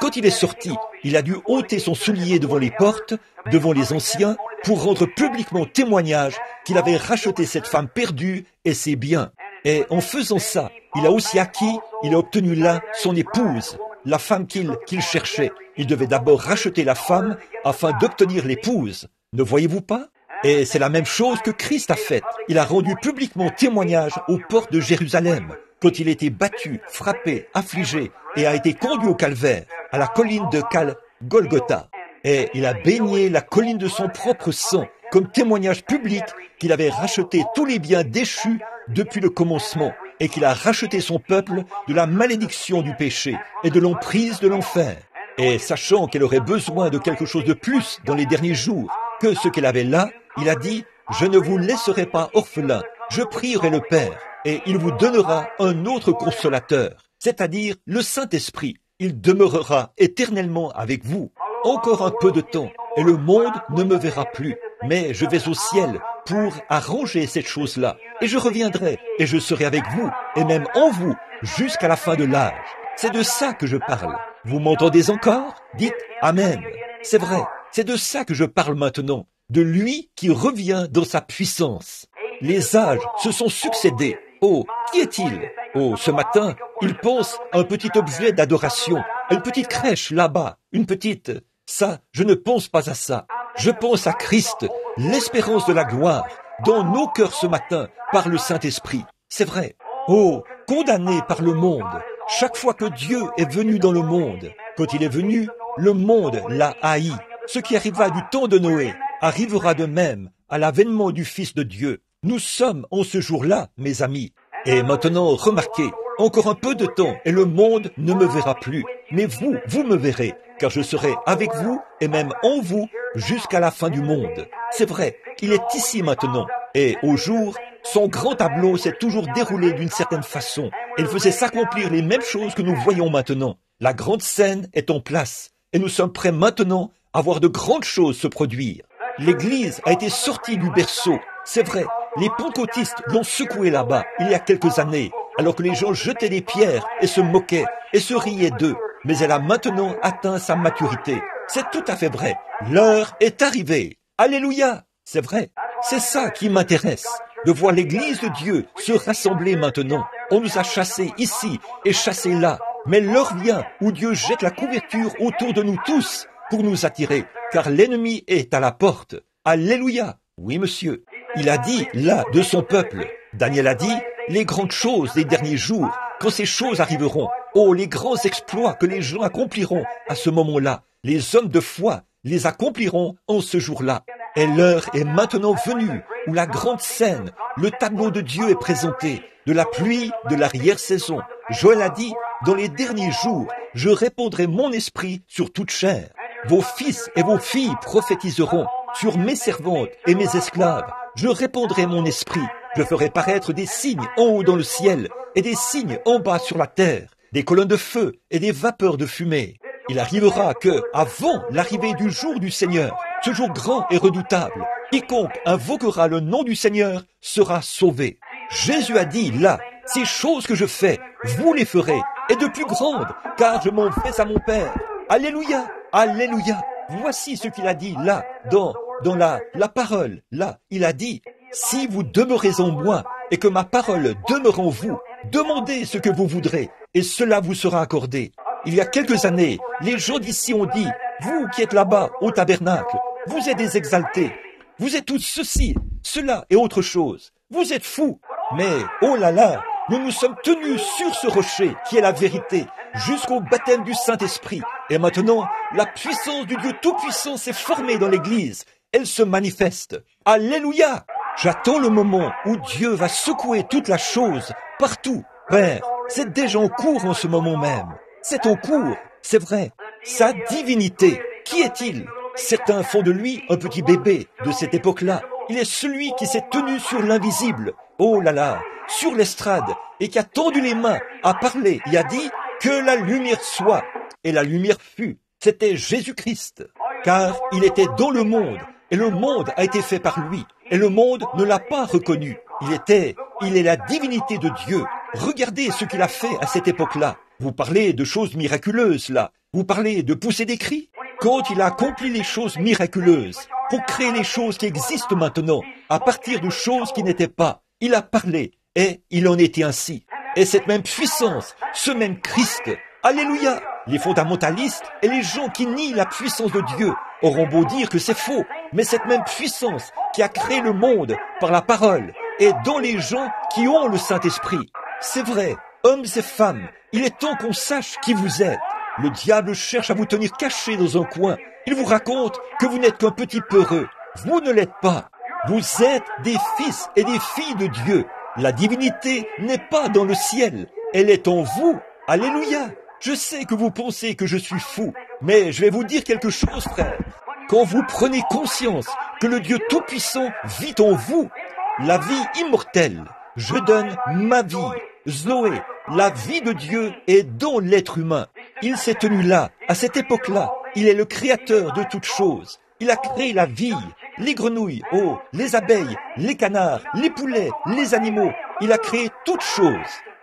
quand il est sorti, il a dû ôter son soulier devant les portes, devant les anciens, pour rendre publiquement témoignage qu'il avait racheté cette femme perdue et ses biens. Et en faisant ça, il a obtenu là son épouse, la femme qu'il cherchait. Il devait d'abord racheter la femme afin d'obtenir l'épouse. Ne voyez-vous pas? Et c'est la même chose que Christ a faite. Il a rendu publiquement témoignage aux portes de Jérusalem, quand il était battu, frappé, affligé, et a été conduit au calvaire, à la colline de Golgotha. Et il a baigné la colline de son propre sang, comme témoignage public qu'il avait racheté tous les biens déchus depuis le commencement, et qu'il a racheté son peuple de la malédiction du péché et de l'emprise de l'enfer. Et sachant qu'elle aurait besoin de quelque chose de plus dans les derniers jours que ce qu'elle avait là, il a dit, « Je ne vous laisserai pas orphelin, je prierai le Père, et il vous donnera un autre consolateur, c'est-à-dire le Saint-Esprit. Il demeurera éternellement avec vous. Encore un peu de temps, et le monde ne me verra plus, mais je vais au ciel pour arranger cette chose-là, et je reviendrai, et je serai avec vous, et même en vous, jusqu'à la fin de l'âge. » C'est de ça que je parle. Vous m'entendez encore? Dites Amen. C'est vrai, c'est de ça que je parle maintenant, de lui qui revient dans sa puissance. Les âges se sont succédés. Oh, qui est-il? Oh, ce matin, il pense à un petit objet d'adoration, à une petite crèche là-bas, Ça, je ne pense pas à ça. Je pense à Christ, l'espérance de la gloire, dans nos cœurs ce matin, par le Saint-Esprit. C'est vrai. Oh, condamné par le monde. Chaque fois que Dieu est venu dans le monde, quand il est venu, le monde l'a haï. Ce qui arriva du temps de Noé arrivera de même à l'avènement du Fils de Dieu. Nous sommes en ce jour-là, mes amis. Et maintenant, remarquez, encore un peu de temps et le monde ne me verra plus. Mais vous me verrez, car je serai avec vous et même en vous jusqu'à la fin du monde. C'est vrai, il est ici maintenant. Et au jour, son grand tableau s'est toujours déroulé d'une certaine façon. Il faisait s'accomplir les mêmes choses que nous voyons maintenant. La grande scène est en place. Et nous sommes prêts maintenant à voir de grandes choses se produire. L'Église a été sortie du berceau. C'est vrai, les pentecôtistes l'ont secouée là-bas, il y a quelques années, alors que les gens jetaient des pierres et se moquaient et se riaient d'eux. Mais elle a maintenant atteint sa maturité. C'est tout à fait vrai. L'heure est arrivée. Alléluia! C'est vrai. C'est ça qui m'intéresse, de voir l'Église de Dieu se rassembler maintenant. On nous a chassés ici et chassés là. Mais l'heure vient où Dieu jette la couverture autour de nous tous pour nous attirer, car l'ennemi est à la porte. Alléluia! Oui, monsieur. Il a dit, là, de son peuple. Daniel a dit, les grandes choses des derniers jours, quand ces choses arriveront, oh, les grands exploits que les gens accompliront à ce moment-là, les hommes de foi les accompliront en ce jour-là. Et l'heure est maintenant venue où la grande scène, le tableau de Dieu est présenté, de la pluie, de l'arrière-saison. Joël a dit, dans les derniers jours, je répandrai mon esprit sur toute chair. Vos fils et vos filles prophétiseront sur mes servantes et mes esclaves. Je répandrai mon esprit. Je ferai paraître des signes en haut dans le ciel et des signes en bas sur la terre, des colonnes de feu et des vapeurs de fumée. Il arrivera que, avant l'arrivée du jour du Seigneur, ce jour grand et redoutable, quiconque invoquera le nom du Seigneur sera sauvé. Jésus a dit là, ces choses que je fais, vous les ferez, et de plus grandes, car je m'en vais à mon Père. Alléluia, alléluia. Voici ce qu'il a dit là, dans la parole. Là, il a dit, si vous demeurez en moi et que ma parole demeure en vous, demandez ce que vous voudrez, et cela vous sera accordé. Il y a quelques années, les gens d'ici ont dit, vous qui êtes là-bas au tabernacle, vous êtes des exaltés, vous êtes tous ceci, cela et autre chose. Vous êtes fous. Mais, oh là là, nous nous sommes tenus sur ce rocher qui est la vérité, jusqu'au baptême du Saint-Esprit. Et maintenant, la puissance du Dieu Tout-Puissant s'est formée dans l'Église. Elle se manifeste. Alléluia! J'attends le moment où Dieu va secouer toute la chose, partout. Père, c'est déjà en cours en ce moment même. C'est en cours, c'est vrai. Sa divinité, qui est-il? Certains font de lui un petit bébé de cette époque-là. Il est celui qui s'est tenu sur l'invisible. Oh là là, sur l'estrade, et qui a tendu les mains, a parlé et a dit que la lumière soit. Et la lumière fut. C'était Jésus-Christ. Car il était dans le monde, et le monde a été fait par lui. Et le monde ne l'a pas reconnu. Il est la divinité de Dieu. Regardez ce qu'il a fait à cette époque-là. Vous parlez de choses miraculeuses, là. Vous parlez de pousser des cris. Quand il a accompli les choses miraculeuses, pour créer les choses qui existent maintenant, à partir de choses qui n'étaient pas, il a parlé, et il en était ainsi. Et cette même puissance, ce même Christ, alléluia, les fondamentalistes et les gens qui nient la puissance de Dieu auront beau dire que c'est faux, mais cette même puissance qui a créé le monde par la parole est dans les gens qui ont le Saint-Esprit. C'est vrai, hommes et femmes, il est temps qu'on sache qui vous êtes. Le diable cherche à vous tenir cachés dans un coin. Il vous raconte que vous n'êtes qu'un petit peureux. Vous ne l'êtes pas. Vous êtes des fils et des filles de Dieu. La divinité n'est pas dans le ciel. Elle est en vous. Alléluia. Je sais que vous pensez que je suis fou, mais je vais vous dire quelque chose, frère. Quand vous prenez conscience que le Dieu Tout-Puissant vit en vous, la vie immortelle, je donne ma vie, Zoé, la vie de Dieu est dans l'être humain. Il s'est tenu là, à cette époque-là. Il est le créateur de toutes choses. Il a créé la vie, les grenouilles, oh, les abeilles, les canards, les poulets, les animaux. Il a créé toutes choses.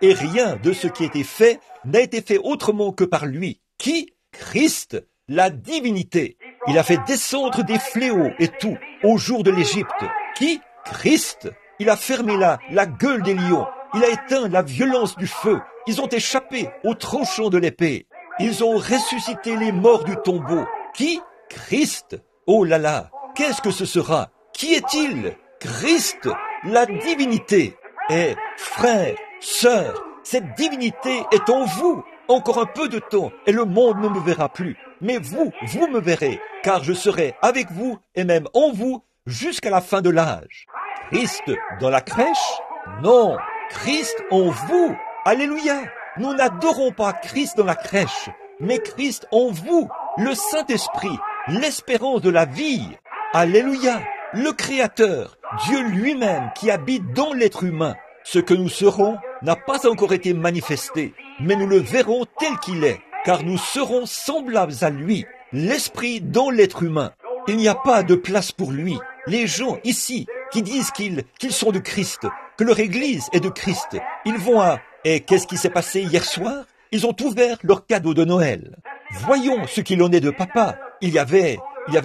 Et rien de ce qui a été fait n'a été fait autrement que par lui. Qui? Christ, la divinité. Il a fait descendre des fléaux et tout au jour de l'Égypte. Qui? Christ. Il a fermé là la gueule des lions. Il a éteint la violence du feu. Ils ont échappé au tranchant de l'épée. Ils ont ressuscité les morts du tombeau. Qui? Christ. Oh là là, qu'est-ce que ce sera? Qui est-il? Christ, la divinité. Et frères, sœurs, cette divinité est en vous. Encore un peu de temps et le monde ne me verra plus. Mais vous me verrez, car je serai avec vous et même en vous jusqu'à la fin de l'âge. Christ dans la crèche? Non, Christ en vous. Alléluia. Nous n'adorons pas Christ dans la crèche, mais Christ en vous, le Saint-Esprit, l'espérance de la vie. Alléluia. Le Créateur, Dieu lui-même qui habite dans l'être humain. Ce que nous serons n'a pas encore été manifesté, mais nous le verrons tel qu'il est, car nous serons semblables à lui, l'Esprit dans l'être humain. Il n'y a pas de place pour lui. Les gens ici qui disent qu'ils sont de Christ, que leur Église est de Christ, ils vont à... Et qu'est-ce qui s'est passé hier soir? Ils ont ouvert leur cadeau de Noël. Voyons ce qu'il en est de papa. Il y avait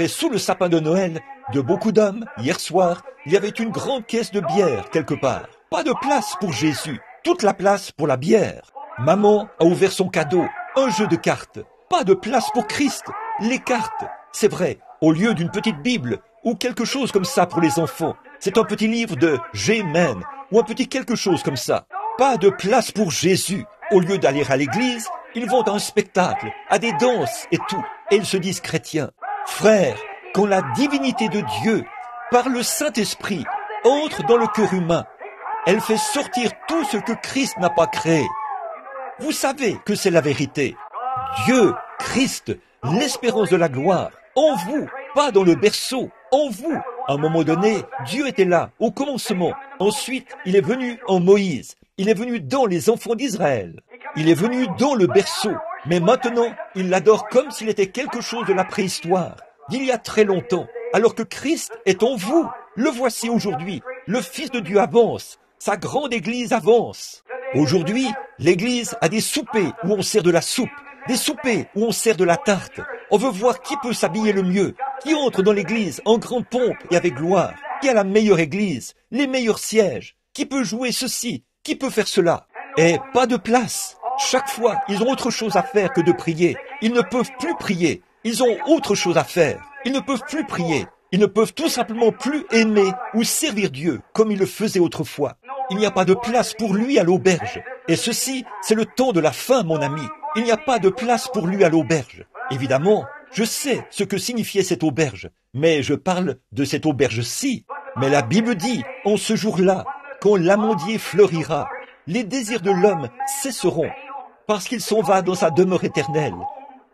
sous le sapin de Noël de beaucoup d'hommes. Hier soir, il y avait une grande caisse de bière quelque part. Pas de place pour Jésus. toute la place pour la bière. Maman a ouvert son cadeau, un jeu de cartes. Pas de place pour Christ. Les cartes, c'est vrai, au lieu d'une petite Bible ou quelque chose comme ça pour les enfants. C'est un petit livre de G-Men ou un petit quelque chose comme ça. Pas de place pour Jésus. Au lieu d'aller à l'église, ils vont à un spectacle, à des danses et tout. Et ils se disent chrétiens. Frères, quand la divinité de Dieu, par le Saint-Esprit, entre dans le cœur humain, elle fait sortir tout ce que Christ n'a pas créé. Vous savez que c'est la vérité. Dieu, Christ, l'espérance de la gloire, en vous, pas dans le berceau, en vous. À un moment donné, Dieu était là, au commencement. Ensuite, il est venu en Moïse. Il est venu dans les enfants d'Israël. Il est venu dans le berceau. Mais maintenant, il l'adore comme s'il était quelque chose de la préhistoire, d'il y a très longtemps, alors que Christ est en vous. Le voici aujourd'hui. Le Fils de Dieu avance. Sa grande église avance. Aujourd'hui, l'église a des soupers où on sert de la soupe, des soupers où on sert de la tarte. On veut voir qui peut s'habiller le mieux, qui entre dans l'église en grande pompe et avec gloire, qui a la meilleure église, les meilleurs sièges, qui peut jouer ceci, qui peut faire cela. Et pas de place. Chaque fois, ils ont autre chose à faire que de prier. Ils ne peuvent plus prier. Ils ont autre chose à faire. Ils ne peuvent plus prier. Ils ne peuvent tout simplement plus aimer ou servir Dieu comme ils le faisaient autrefois. Il n'y a pas de place pour lui à l'auberge. Et ceci, c'est le temps de la fin, mon ami. Il n'y a pas de place pour lui à l'auberge. Évidemment, je sais ce que signifiait cette auberge, mais je parle de cette auberge-ci. Mais la Bible dit, en ce jour-là, quand l'amandier fleurira, les désirs de l'homme cesseront, parce qu'il s'en va dans sa demeure éternelle,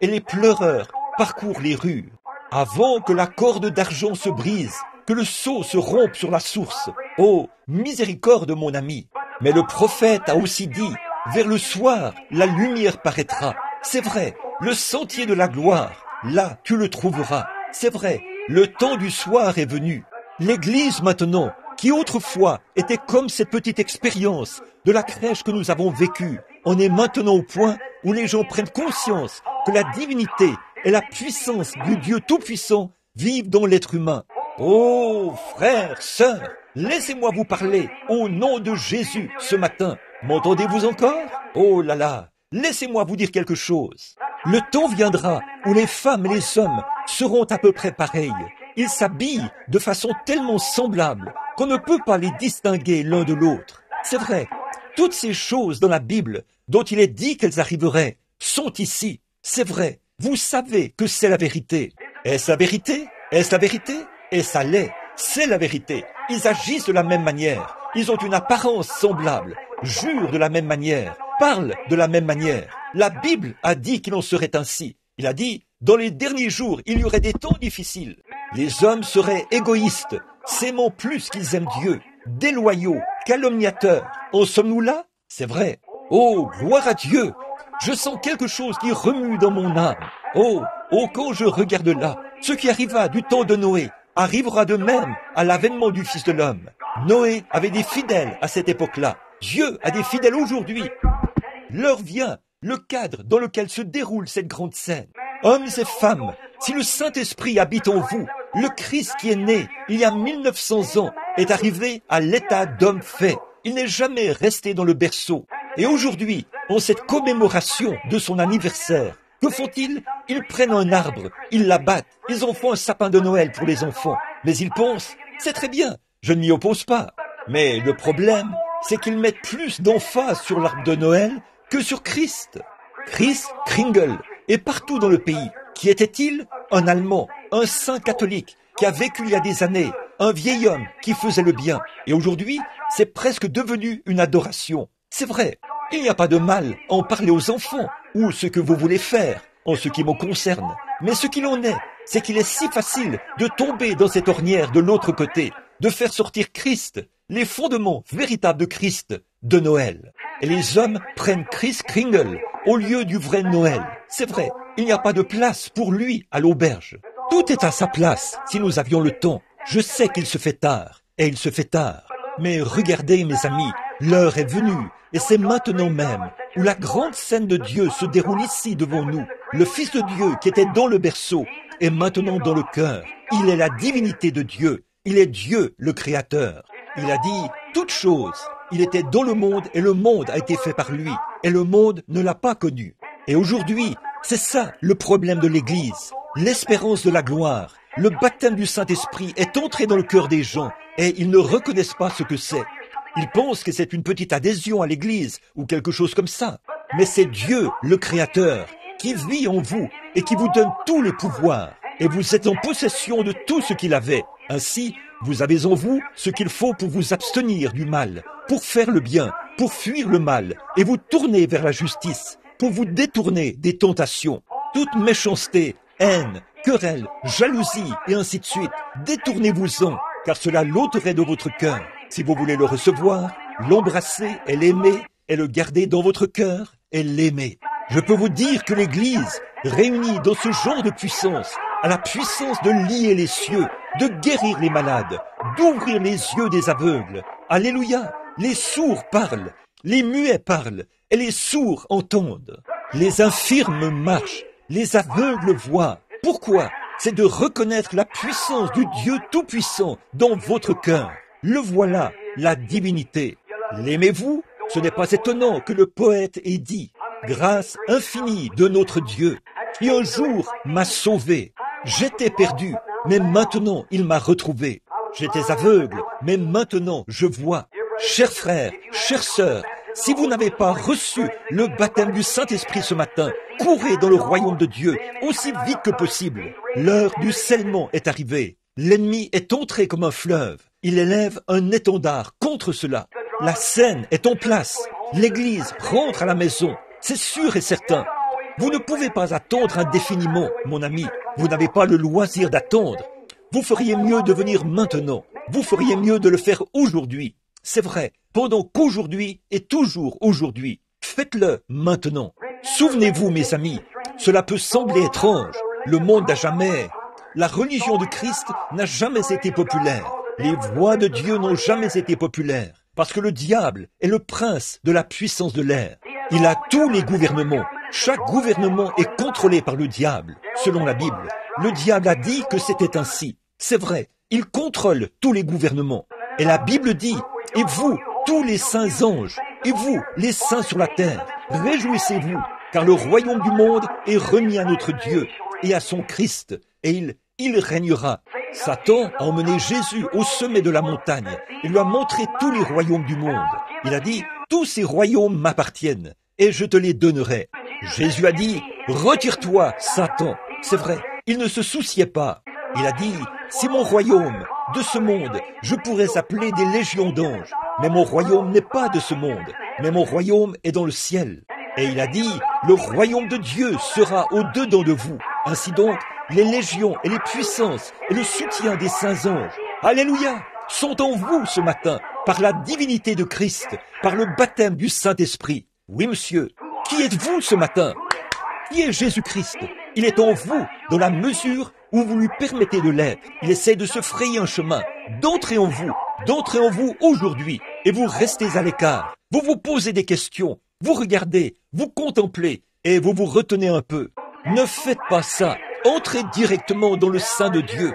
et les pleureurs parcourent les rues. Avant que la corde d'argent se brise, que le seau se rompe sur la source. Oh, miséricorde, mon ami. Mais le prophète a aussi dit, vers le soir, la lumière paraîtra. C'est vrai, le sentier de la gloire, là, tu le trouveras. C'est vrai, le temps du soir est venu. L'église maintenant, qui autrefois était comme cette petite expérience de la crèche que nous avons vécue, on est maintenant au point où les gens prennent conscience que la divinité et la puissance du Dieu Tout-Puissant vivent dans l'être humain. Oh, frères, sœurs, laissez-moi vous parler au nom de Jésus ce matin. M'entendez-vous encore? Oh là là, laissez-moi vous dire quelque chose. Le temps viendra où les femmes et les hommes seront à peu près pareils. Ils s'habillent de façon tellement semblable qu'on ne peut pas les distinguer l'un de l'autre. C'est vrai, toutes ces choses dans la Bible dont il est dit qu'elles arriveraient sont ici. C'est vrai, vous savez que c'est la vérité. Est-ce la vérité? Est-ce la vérité? Et ça l'est, c'est la vérité. Ils agissent de la même manière, ils ont une apparence semblable, jurent de la même manière, parlent de la même manière. La Bible a dit qu'il en serait ainsi. Il a dit, dans les derniers jours, il y aurait des temps difficiles. Les hommes seraient égoïstes, s'aimant plus qu'ils aiment Dieu, déloyaux, calomniateurs. En sommes-nous là? C'est vrai. Oh, gloire à Dieu! Je sens quelque chose qui remue dans mon âme. Oh, quand je regarde là, ce qui arriva du temps de Noé arrivera de même à l'avènement du Fils de l'homme. Noé avait des fidèles à cette époque-là. Dieu a des fidèles aujourd'hui. L'heure vient, le cadre dans lequel se déroule cette grande scène. Hommes et femmes, si le Saint-Esprit habite en vous, le Christ qui est né il y a 1900 ans est arrivé à l'état d'homme fait. Il n'est jamais resté dans le berceau. Et aujourd'hui, en cette commémoration de son anniversaire, que font-ils? Ils prennent un arbre, ils l'abattent, ils en font un sapin de Noël pour les enfants. Mais ils pensent, c'est très bien, je ne m'y oppose pas. Mais le problème, c'est qu'ils mettent plus d'emphase sur l'arbre de Noël que sur Christ. Christ Kringle est partout dans le pays. Qui était-il? Un Allemand, un saint catholique, qui a vécu il y a des années, un vieil homme qui faisait le bien. Et aujourd'hui, c'est presque devenu une adoration. C'est vrai, il n'y a pas de mal à en parler aux enfants, ou ce que vous voulez faire, en ce qui me concerne. Mais ce qu'il en est, c'est qu'il est si facile de tomber dans cette ornière de l'autre côté, de faire sortir Christ, les fondements véritables de Christ, de Noël. Et les hommes prennent Christ Kringle au lieu du vrai Noël. C'est vrai, il n'y a pas de place pour lui à l'auberge. Tout est à sa place si nous avions le temps. Je sais qu'il se fait tard, et il se fait tard. Mais regardez, mes amis, l'heure est venue, et c'est maintenant même, où la grande scène de Dieu se déroule ici devant nous. Le Fils de Dieu qui était dans le berceau est maintenant dans le cœur. Il est la divinité de Dieu. Il est Dieu, le Créateur. Il a dit, toutes choses Il était dans le monde et le monde a été fait par lui. Et le monde ne l'a pas connu. Et aujourd'hui, c'est ça le problème de l'Église. L'espérance de la gloire. Le baptême du Saint-Esprit est entré dans le cœur des gens et ils ne reconnaissent pas ce que c'est. Ils pensent que c'est une petite adhésion à l'Église ou quelque chose comme ça. Mais c'est Dieu, le Créateur, qui vit en vous et qui vous donne tous les pouvoirs. Et vous êtes en possession de tout ce qu'il avait. Ainsi, vous avez en vous ce qu'il faut pour vous abstenir du mal, pour faire le bien, pour fuir le mal et vous tourner vers la justice, pour vous détourner des tentations. Toute méchanceté, haine, querelle, jalousie et ainsi de suite, détournez-vous-en, car cela l'ôterait de votre cœur. Si vous voulez le recevoir, l'embrasser et l'aimer, et le garder dans votre cœur et l'aimer. Je peux vous dire que l'Église, réunie dans ce genre de puissance, a la puissance de lier les cieux, de guérir les malades, d'ouvrir les yeux des aveugles. Alléluia! Les sourds parlent, les muets parlent, et les sourds entendent. Les infirmes marchent, les aveugles voient. Pourquoi? C'est de reconnaître la puissance du Dieu Tout-Puissant dans votre cœur. Le voilà, la divinité. L'aimez-vous? Ce n'est pas étonnant que le poète ait dit « Grâce infinie de notre Dieu, qui un jour m'a sauvé. J'étais perdu, mais maintenant il m'a retrouvé. J'étais aveugle, mais maintenant je vois. » Chers frères, chères sœurs, si vous n'avez pas reçu le baptême du Saint-Esprit ce matin, courez dans le royaume de Dieu aussi vite que possible. L'heure du scellement est arrivée. L'ennemi est entré comme un fleuve. Il élève un étendard contre cela. La scène est en place. L'Église rentre à la maison. C'est sûr et certain. Vous ne pouvez pas attendre indéfiniment, mon ami. Vous n'avez pas le loisir d'attendre. Vous feriez mieux de venir maintenant. Vous feriez mieux de le faire aujourd'hui. C'est vrai, pendant qu'aujourd'hui est toujours aujourd'hui. Faites-le maintenant. Souvenez-vous, mes amis, cela peut sembler étrange. Le monde n'a jamais... La religion de Christ n'a jamais été populaire. Les voies de Dieu n'ont jamais été populaires. Parce que le diable est le prince de la puissance de l'air. Il a tous les gouvernements. Chaque gouvernement est contrôlé par le diable, selon la Bible. Le diable a dit que c'était ainsi. C'est vrai, il contrôle tous les gouvernements. Et la Bible dit, et vous, tous les saints anges, et vous, les saints sur la terre, réjouissez-vous, car le royaume du monde est remis à notre Dieu et à son Christ, et il régnera. Satan a emmené Jésus au sommet de la montagne et lui a montré tous les royaumes du monde. Il a dit, tous ces royaumes m'appartiennent et je te les donnerai. Jésus a dit, retire-toi, Satan. C'est vrai, il ne se souciait pas. Il a dit, si mon royaume, de ce monde, je pourrais appeler des légions d'anges, mais mon royaume n'est pas de ce monde, mais mon royaume est dans le ciel. Et il a dit, le royaume de Dieu sera au-dedans de vous. Ainsi donc, les légions et les puissances et le soutien des saints anges, alléluia, sont en vous ce matin, par la divinité de Christ, par le baptême du Saint-Esprit. Oui, monsieur, qui êtes-vous ce matin? Qui est Jésus-Christ? Il est en vous, dans la mesure où vous lui permettez de l'être. Il essaie de se frayer un chemin, d'entrer en vous aujourd'hui, et vous restez à l'écart. Vous vous posez des questions, vous regardez, vous contemplez, et vous vous retenez un peu. Ne faites pas ça. Entrez directement dans le sein de Dieu.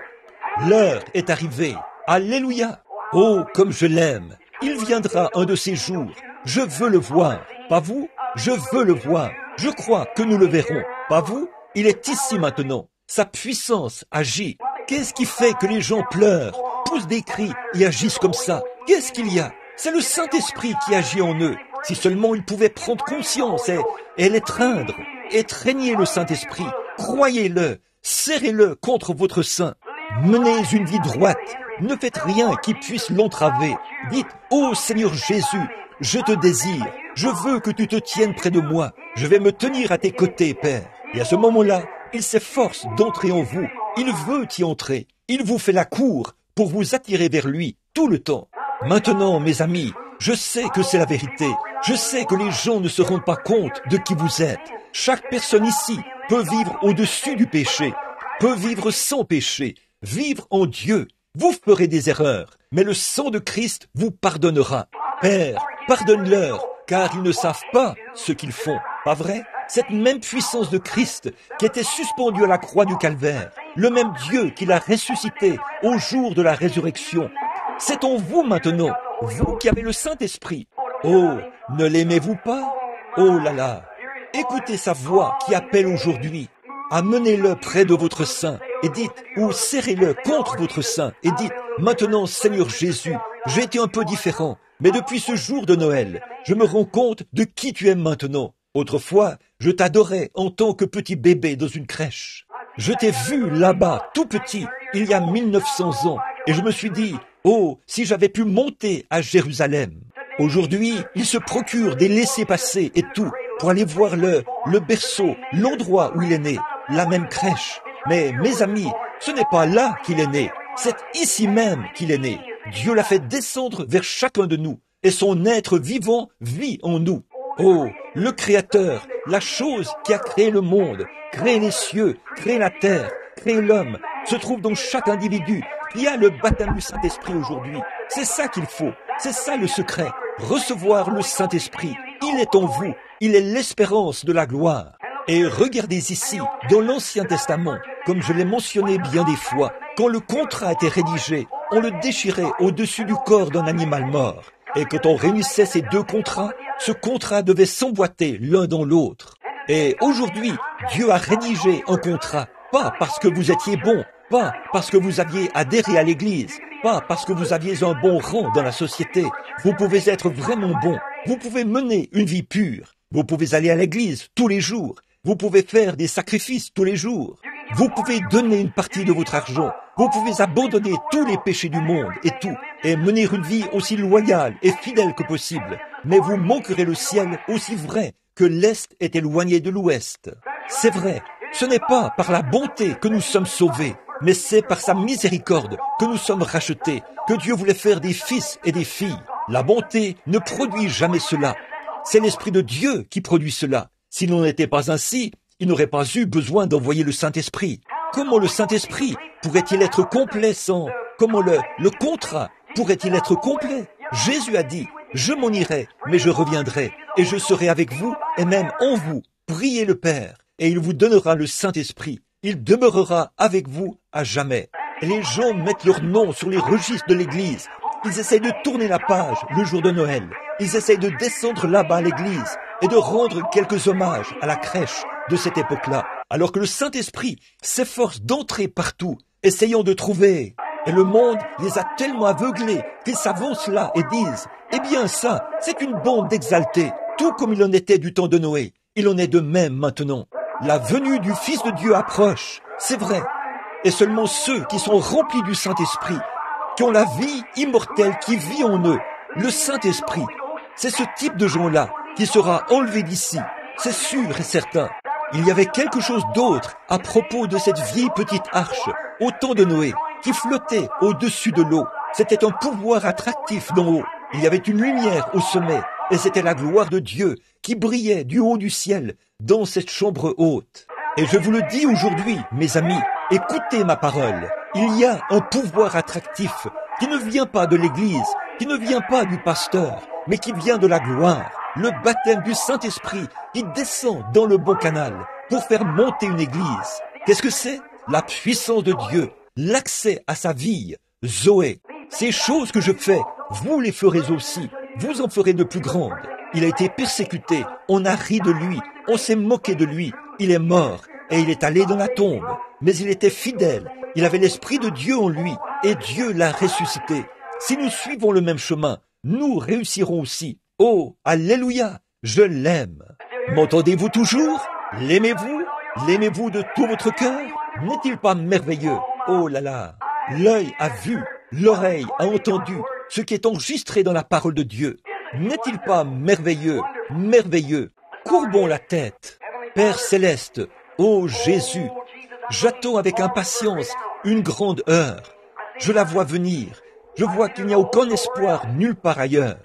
L'heure est arrivée. Alléluia. Oh, comme je l'aime. Il viendra un de ces jours. Je veux le voir. Pas vous? Je veux le voir. Je crois que nous le verrons. Pas vous? Il est ici maintenant. Sa puissance agit. Qu'est-ce qui fait que les gens pleurent, poussent des cris et agissent comme ça? Qu'est-ce qu'il y a? C'est le Saint-Esprit qui agit en eux. Si seulement ils pouvaient prendre conscience et l'étreindre, étreignez le Saint-Esprit. Croyez-le, serrez-le contre votre sein. Menez une vie droite. Ne faites rien qui puisse l'entraver. Dites, ô Seigneur Jésus, je te désire. Je veux que tu te tiennes près de moi. Je vais me tenir à tes côtés, Père. Et à ce moment-là, il s'efforce d'entrer en vous. Il veut y entrer. Il vous fait la cour pour vous attirer vers lui tout le temps. Maintenant, mes amis, je sais que c'est la vérité. Je sais que les gens ne se rendent pas compte de qui vous êtes. Chaque personne ici peut vivre au-dessus du péché, peut vivre sans péché, vivre en Dieu. Vous ferez des erreurs, mais le sang de Christ vous pardonnera. Père, pardonne-leur, car ils ne savent pas ce qu'ils font. Pas vrai? Cette même puissance de Christ qui était suspendue à la croix du Calvaire, le même Dieu qui l'a ressuscité au jour de la résurrection, c'est en vous maintenant. vous qui avez le Saint-Esprit. Oh, ne l'aimez-vous pas? Oh là là, écoutez sa voix qui appelle aujourd'hui. Amenez-le près de votre sein et dites, ou serrez-le contre votre sein et dites, maintenant Seigneur Jésus, j'ai été un peu différent, mais depuis ce jour de Noël, je me rends compte de qui tu es maintenant. Autrefois, je t'adorais en tant que petit bébé dans une crèche. Je t'ai vu là-bas, tout petit, il y a 1900 ans, et je me suis dit, oh, si j'avais pu monter à Jérusalem. Aujourd'hui, il se procure des laissez-passer et tout, pour aller voir le berceau, l'endroit où il est né, la même crèche. Mais mes amis, ce n'est pas là qu'il est né, c'est ici même qu'il est né. Dieu l'a fait descendre vers chacun de nous, et son être vivant vit en nous. Oh, le Créateur, la chose qui a créé le monde, créé les cieux, créé la terre, créé l'homme, se trouve dans chaque individu qui a le baptême du Saint-Esprit aujourd'hui. C'est ça qu'il faut, c'est ça le secret, recevoir le Saint-Esprit. Il est en vous, il est l'espérance de la gloire. Et regardez ici, dans l'Ancien Testament, comme je l'ai mentionné bien des fois, quand le contrat était rédigé, on le déchirait au-dessus du corps d'un animal mort. Et quand on réunissait ces deux contrats, ce contrat devait s'emboîter l'un dans l'autre. Et aujourd'hui, Dieu a rédigé un contrat, pas parce que vous étiez bon, pas parce que vous aviez adhéré à l'Église, pas parce que vous aviez un bon rang dans la société. Vous pouvez être vraiment bon, vous pouvez mener une vie pure, vous pouvez aller à l'Église tous les jours, vous pouvez faire des sacrifices tous les jours, vous pouvez donner une partie de votre argent, vous pouvez abandonner tous les péchés du monde et tout, et mener une vie aussi loyale et fidèle que possible. Mais vous manquerez le ciel aussi vrai que l'Est est éloigné de l'Ouest. C'est vrai, ce n'est pas par la bonté que nous sommes sauvés, mais c'est par sa miséricorde que nous sommes rachetés, que Dieu voulait faire des fils et des filles. La bonté ne produit jamais cela. C'est l'Esprit de Dieu qui produit cela. S'il n'en était pas ainsi, il n'aurait pas eu besoin d'envoyer le Saint-Esprit. Comment le Saint-Esprit pourrait-il être complet sans... Comment le contrat pourrait-il être complet? Jésus a dit, je m'en irai, mais je reviendrai, et je serai avec vous, et même en vous. Priez le Père, et il vous donnera le Saint-Esprit. Il demeurera avec vous à jamais. Et les gens mettent leur nom sur les registres de l'Église. Ils essayent de tourner la page le jour de Noël. Ils essayent de descendre là-bas à l'Église et de rendre quelques hommages à la crèche de cette époque-là, alors que le Saint-Esprit s'efforce d'entrer partout, essayant de trouver. Et le monde les a tellement aveuglés qu'ils s'avancent là et disent « Eh bien ça, c'est une bande d'exaltés, tout comme il en était du temps de Noé. Il en est de même maintenant. La venue du Fils de Dieu approche, c'est vrai. Et seulement ceux qui sont remplis du Saint-Esprit, qui ont la vie immortelle qui vit en eux, le Saint-Esprit, c'est ce type de gens-là qui sera enlevé d'ici, c'est sûr et certain. Il y avait quelque chose d'autre à propos de cette vieille petite arche au temps de Noé qui flottait au-dessus de l'eau. C'était un pouvoir attractif d'en haut. Il y avait une lumière au sommet et c'était la gloire de Dieu qui brillait du haut du ciel dans cette chambre haute. Et je vous le dis aujourd'hui, mes amis, écoutez ma parole. Il y a un pouvoir attractif qui ne vient pas de l'Église, qui ne vient pas du pasteur, mais qui vient de la gloire. Le baptême du Saint-Esprit qui descend dans le bon canal pour faire monter une église. Qu'est-ce que c'est? La puissance de Dieu, l'accès à sa vie, Zoé. Ces choses que je fais, vous les ferez aussi, vous en ferez de plus grandes. Il a été persécuté, on a ri de lui, on s'est moqué de lui, il est mort et il est allé dans la tombe. Mais il était fidèle, il avait l'Esprit de Dieu en lui et Dieu l'a ressuscité. Si nous suivons le même chemin, nous réussirons aussi. Oh, alléluia, je l'aime. M'entendez-vous toujours? L'aimez-vous? L'aimez-vous de tout votre cœur? N'est-il pas merveilleux? Oh là là, l'œil a vu, l'oreille a entendu ce qui est enregistré dans la parole de Dieu. N'est-il pas merveilleux, merveilleux? Courbons la tête. Père céleste, ô Jésus, j'attends avec impatience une grande heure. Je la vois venir. Je vois qu'il n'y a aucun espoir nulle part ailleurs.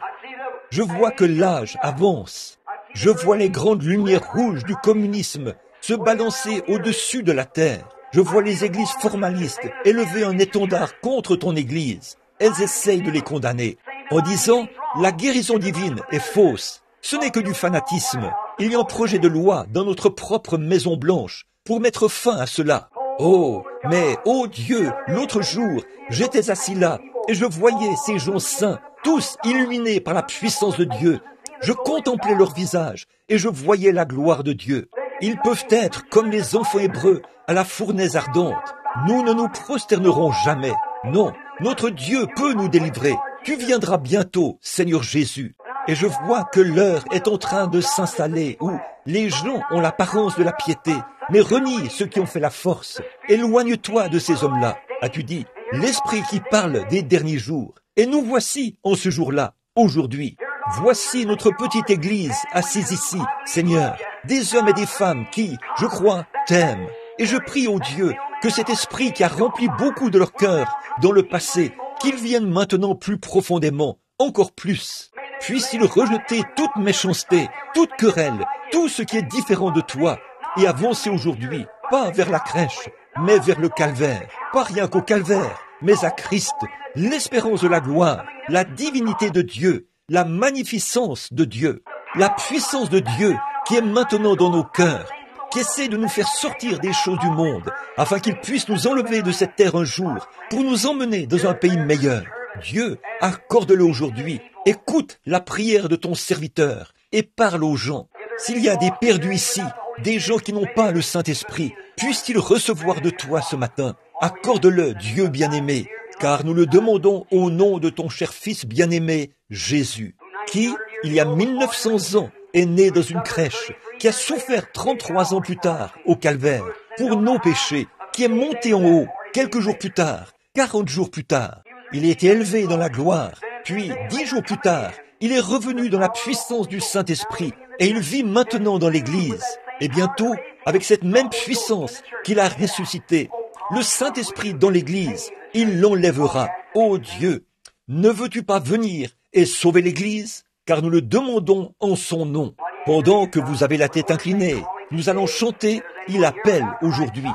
Je vois que l'âge avance. Je vois les grandes lumières rouges du communisme se balancer au-dessus de la terre. Je vois les églises formalistes élever un étendard contre ton église. Elles essayent de les condamner en disant « La guérison divine est fausse. Ce n'est que du fanatisme. Il y a un projet de loi dans notre propre Maison Blanche pour mettre fin à cela. » Oh, mais, oh Dieu, l'autre jour, j'étais assis là et je voyais ces gens saints, tous illuminés par la puissance de Dieu. Je contemplais leur visage et je voyais la gloire de Dieu. Ils peuvent être comme les enfants hébreux à la fournaise ardente. Nous ne nous prosternerons jamais. Non, notre Dieu peut nous délivrer. Tu viendras bientôt, Seigneur Jésus. Et je vois que l'heure est en train de s'installer où les gens ont l'apparence de la piété, mais renient ceux qui ont fait la force. Éloigne-toi de ces hommes-là, as-tu dit, l'Esprit qui parle des derniers jours. Et nous voici en ce jour-là, aujourd'hui. Voici notre petite église assise ici, Seigneur, des hommes et des femmes qui, je crois, t'aiment. Et je prie au Dieu que cet esprit qui a rempli beaucoup de leur cœur dans le passé, qu'il vienne maintenant plus profondément, encore plus. Puisse-t-il rejeter toute méchanceté, toute querelle, tout ce qui est différent de toi, et avancer aujourd'hui, pas vers la crèche, mais vers le calvaire, pas rien qu'au calvaire, mais à Christ, l'espérance de la gloire, la divinité de Dieu, la magnificence de Dieu, la puissance de Dieu qui est maintenant dans nos cœurs, qui essaie de nous faire sortir des choses du monde, afin qu'il puisse nous enlever de cette terre un jour, pour nous emmener dans un pays meilleur. Dieu, accorde-le aujourd'hui. Écoute la prière de ton serviteur et parle aux gens. S'il y a des perdus ici, des gens qui n'ont pas le Saint-Esprit, puissent-ils recevoir de toi ce matin? Accorde-le, Dieu bien-aimé, car nous le demandons au nom de ton cher Fils bien-aimé, Jésus, qui, il y a 1900 ans, est né dans une crèche, qui a souffert 33 ans plus tard au calvaire pour nos péchés, qui est monté en haut quelques jours plus tard, 40 jours plus tard. Il a été élevé dans la gloire, puis 10 jours plus tard, il est revenu dans la puissance du Saint-Esprit et il vit maintenant dans l'Église. Et bientôt, avec cette même puissance qu'il a ressuscité, le Saint-Esprit dans l'Église, il l'enlèvera. Ô Dieu, ne veux-tu pas venir et sauver l'Église? Car nous le demandons en son nom. Pendant que vous avez la tête inclinée, nous allons chanter « Il appelle aujourd'hui ».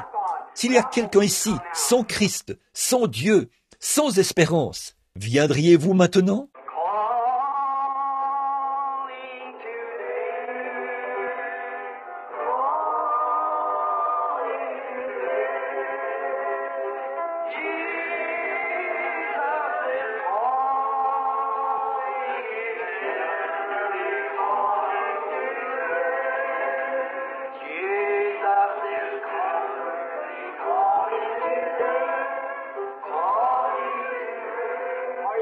S'il y a quelqu'un ici, sans Christ, sans Dieu, sans espérance, viendriez-vous maintenant?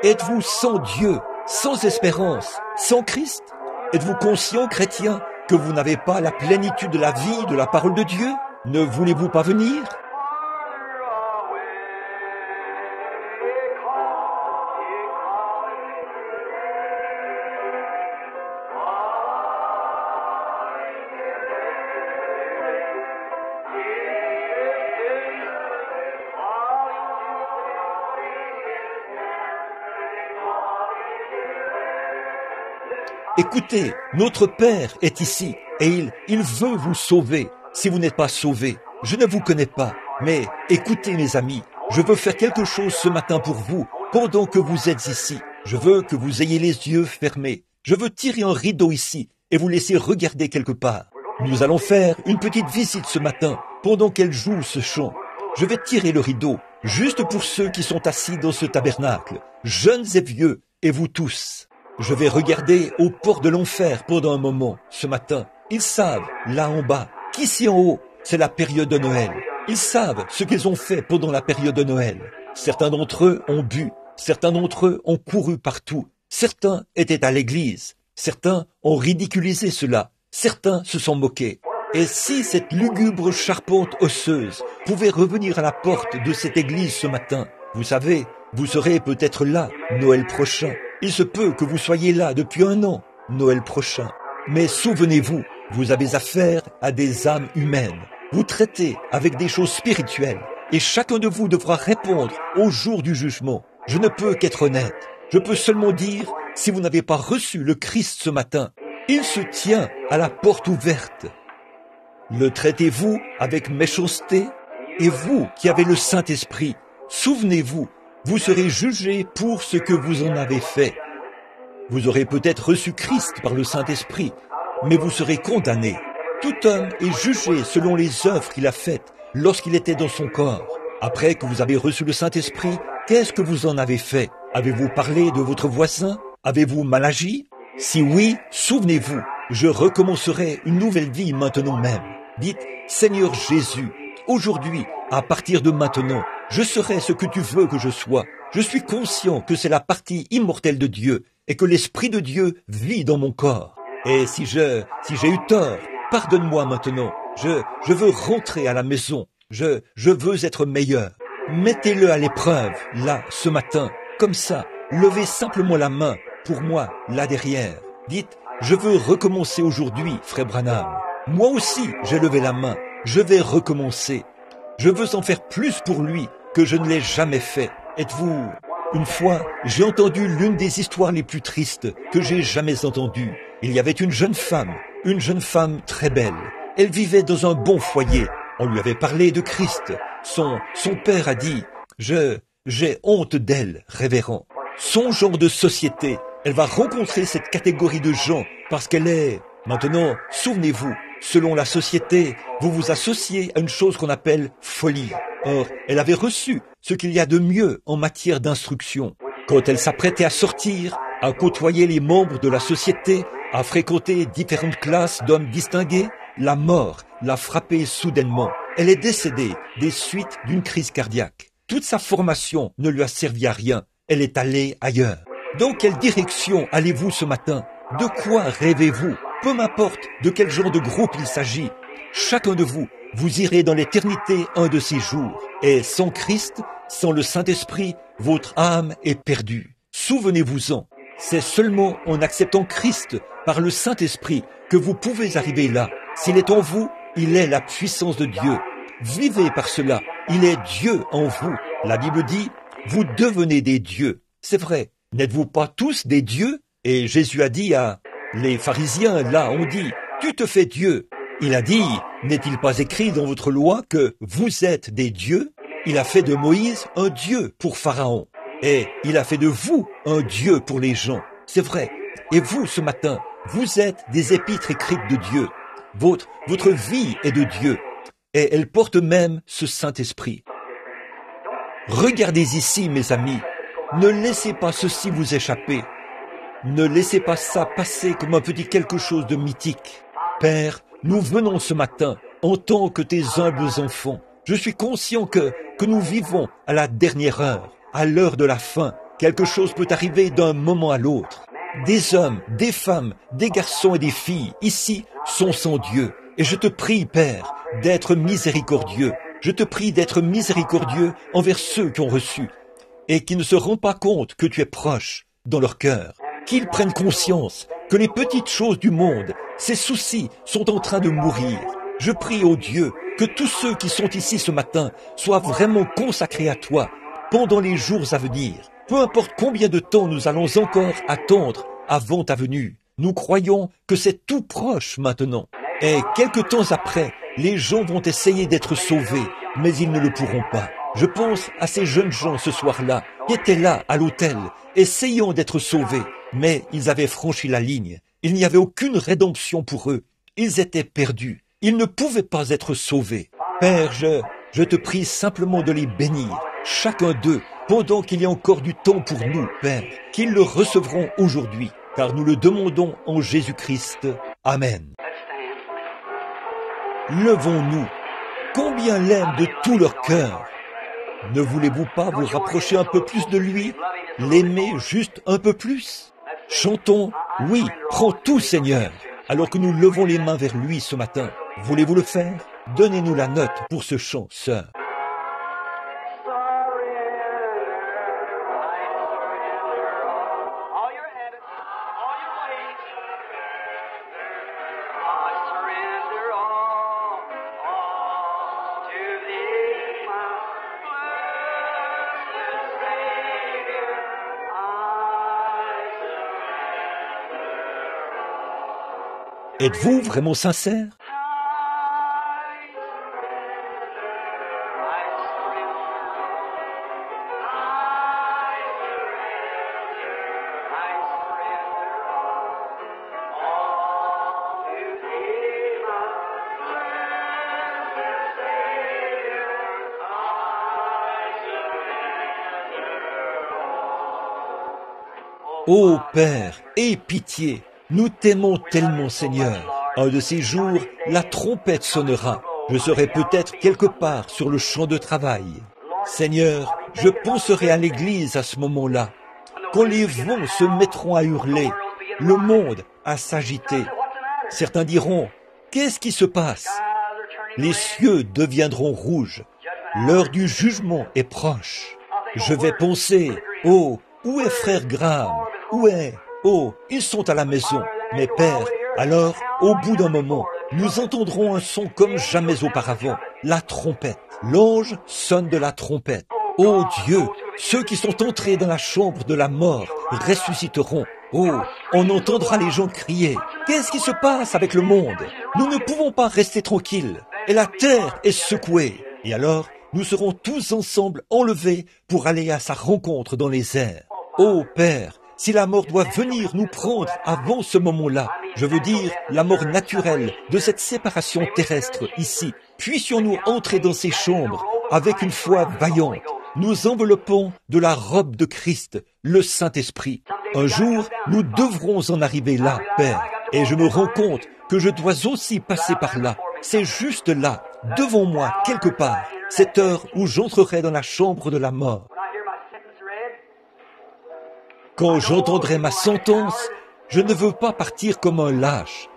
Êtes-vous sans Dieu, sans espérance, sans Christ? Êtes-vous conscient, chrétien, que vous n'avez pas la plénitude de la vie, de la parole de Dieu? Ne voulez-vous pas venir? Écoutez, notre Père est ici et il veut vous sauver. Si vous n'êtes pas sauvés, je ne vous connais pas. Mais écoutez mes amis, je veux faire quelque chose ce matin pour vous pendant que vous êtes ici. Je veux que vous ayez les yeux fermés. Je veux tirer un rideau ici et vous laisser regarder quelque part. Nous allons faire une petite visite ce matin pendant qu'elle joue ce chant. Je vais tirer le rideau juste pour ceux qui sont assis dans ce tabernacle, jeunes et vieux, et vous tous. Je vais regarder aux portes de l'enfer pendant un moment, ce matin. Ils savent, là en bas, qu'ici en haut, c'est la période de Noël. Ils savent ce qu'ils ont fait pendant la période de Noël. Certains d'entre eux ont bu, certains d'entre eux ont couru partout. Certains étaient à l'église, certains ont ridiculisé cela, certains se sont moqués. Et si cette lugubre charpente osseuse pouvait revenir à la porte de cette église ce matin, vous savez, vous serez peut-être là, Noël prochain. Il se peut que vous soyez là depuis 1 an, Noël prochain. Mais souvenez-vous, vous avez affaire à des âmes humaines. Vous traitez avec des choses spirituelles. Et chacun de vous devra répondre au jour du jugement. Je ne peux qu'être honnête. Je peux seulement dire, si vous n'avez pas reçu le Christ ce matin, il se tient à la porte ouverte. Le traitez-vous avec méchanceté? Et vous qui avez le Saint-Esprit, souvenez-vous, vous serez jugés pour ce que vous en avez fait. Vous aurez peut-être reçu Christ par le Saint-Esprit, mais vous serez condamnés. Tout homme est jugé selon les œuvres qu'il a faites lorsqu'il était dans son corps. Après que vous avez reçu le Saint-Esprit, qu'est-ce que vous en avez fait? Avez-vous parlé de votre voisin? Avez-vous mal agi? Si oui, souvenez-vous, je recommencerai une nouvelle vie maintenant même. Dites, Seigneur Jésus, aujourd'hui, à partir de maintenant, je serai ce que tu veux que je sois. Je suis conscient que c'est la partie immortelle de Dieu et que l'Esprit de Dieu vit dans mon corps. Et si j'ai eu tort, pardonne-moi maintenant. Je veux rentrer à la maison. Je veux être meilleur. Mettez-le à l'épreuve, là, ce matin, comme ça. Levez simplement la main, pour moi, là derrière. Dites, je veux recommencer aujourd'hui, frère Branham. Moi aussi, j'ai levé la main. Je vais recommencer. Je veux en faire plus pour lui que je ne l'ai jamais fait. Êtes-vous... Une fois, j'ai entendu l'une des histoires les plus tristes que j'ai jamais entendues. Il y avait une jeune femme très belle. Elle vivait dans un bon foyer. On lui avait parlé de Christ. Son père a dit, j'ai honte d'elle, révérend. Son genre de société, elle va rencontrer cette catégorie de gens parce qu'elle est... Maintenant, souvenez-vous, selon la société, vous vous associez à une chose qu'on appelle folie. Or, elle avait reçu ce qu'il y a de mieux en matière d'instruction. Quand elle s'apprêtait à sortir, à côtoyer les membres de la société, à fréquenter différentes classes d'hommes distingués, la mort l'a frappée soudainement. Elle est décédée des suites d'une crise cardiaque. Toute sa formation ne lui a servi à rien. Elle est allée ailleurs. Dans quelle direction allez-vous ce matin? De quoi rêvez-vous? Peu m'importe de quel genre de groupe il s'agit. Chacun de vous, vous irez dans l'éternité un de ces jours. Et sans Christ, sans le Saint-Esprit, votre âme est perdue. Souvenez-vous-en. C'est seulement en acceptant Christ par le Saint-Esprit que vous pouvez arriver là. S'il est en vous, il est la puissance de Dieu. Vivez par cela. Il est Dieu en vous. La Bible dit, vous devenez des dieux. C'est vrai. N'êtes-vous pas tous des dieux? Et Jésus a dit à les pharisiens, là, on dit, tu te fais Dieu. Il a dit, n'est-il pas écrit dans votre loi que vous êtes des dieux? Il a fait de Moïse un dieu pour Pharaon. Et il a fait de vous un dieu pour les gens. C'est vrai. Et vous, ce matin, vous êtes des épîtres écrites de Dieu. Votre vie est de Dieu. Et elle porte même ce Saint-Esprit. Regardez ici, mes amis. Ne laissez pas ceci vous échapper. Ne laissez pas ça passer comme un petit quelque chose de mythique. Père, nous venons ce matin en tant que tes humbles enfants. Je suis conscient que nous vivons à la dernière heure, à l'heure de la fin. Quelque chose peut arriver d'un moment à l'autre. Des hommes, des femmes, des garçons et des filles, ici, sont sans Dieu. Et je te prie, Père, d'être miséricordieux. Je te prie d'être miséricordieux envers ceux qui ont reçu et qui ne se rendent pas compte que tu es proche dans leur cœur. Qu'ils prennent conscience que les petites choses du monde, ces soucis, sont en train de mourir. Je prie, ô Dieu, que tous ceux qui sont ici ce matin soient vraiment consacrés à toi pendant les jours à venir. Peu importe combien de temps nous allons encore attendre avant ta venue, nous croyons que c'est tout proche maintenant. Et quelque temps après, les gens vont essayer d'être sauvés, mais ils ne le pourront pas. Je pense à ces jeunes gens ce soir-là, qui étaient là à l'hôtel, essayant d'être sauvés, mais ils avaient franchi la ligne. Il n'y avait aucune rédemption pour eux. Ils étaient perdus. Ils ne pouvaient pas être sauvés. Père, je te prie simplement de les bénir, chacun d'eux, pendant qu'il y a encore du temps pour nous, Père, qu'ils le recevront aujourd'hui, car nous le demandons en Jésus-Christ. Amen. Levons-nous. Combien l'aiment de tout leur cœur. Ne voulez-vous pas vous rapprocher un peu plus de lui, l'aimer juste un peu plus? Chantons, oui, prends tout Seigneur, alors que nous levons les mains vers lui ce matin. Voulez-vous le faire? Donnez-nous la note pour ce chant, sœur. Êtes-vous vraiment sincère? Ô Père, aie pitié, nous t'aimons tellement, Seigneur. Un de ces jours, la trompette sonnera. Je serai peut-être quelque part sur le champ de travail. Seigneur, je penserai à l'église à ce moment-là. Quand les vents se mettront à hurler, le monde à s'agiter. Certains diront, qu'est-ce qui se passe? Les cieux deviendront rouges. L'heure du jugement est proche. Je vais penser, oh, où est frère Graham? Où est? Oh, ils sont à la maison. Mais Père, alors, au bout d'un moment, nous entendrons un son comme jamais auparavant, la trompette. L'ange sonne de la trompette. Ô Dieu, ceux qui sont entrés dans la chambre de la mort ressusciteront. Oh, on entendra les gens crier. Qu'est-ce qui se passe avec le monde? Nous ne pouvons pas rester tranquilles. Et la terre est secouée. Et alors, nous serons tous ensemble enlevés pour aller à sa rencontre dans les airs. Ô Père, si la mort doit venir nous prendre avant ce moment-là, je veux dire la mort naturelle de cette séparation terrestre ici, puissions-nous entrer dans ces chambres avec une foi vaillante, nous enveloppons de la robe de Christ, le Saint-Esprit. Un jour, nous devrons en arriver là, Père, et je me rends compte que je dois aussi passer par là. C'est juste là, devant moi, quelque part, cette heure où j'entrerai dans la chambre de la mort. Quand j'entendrai ma sentence, je ne veux pas partir comme un lâche.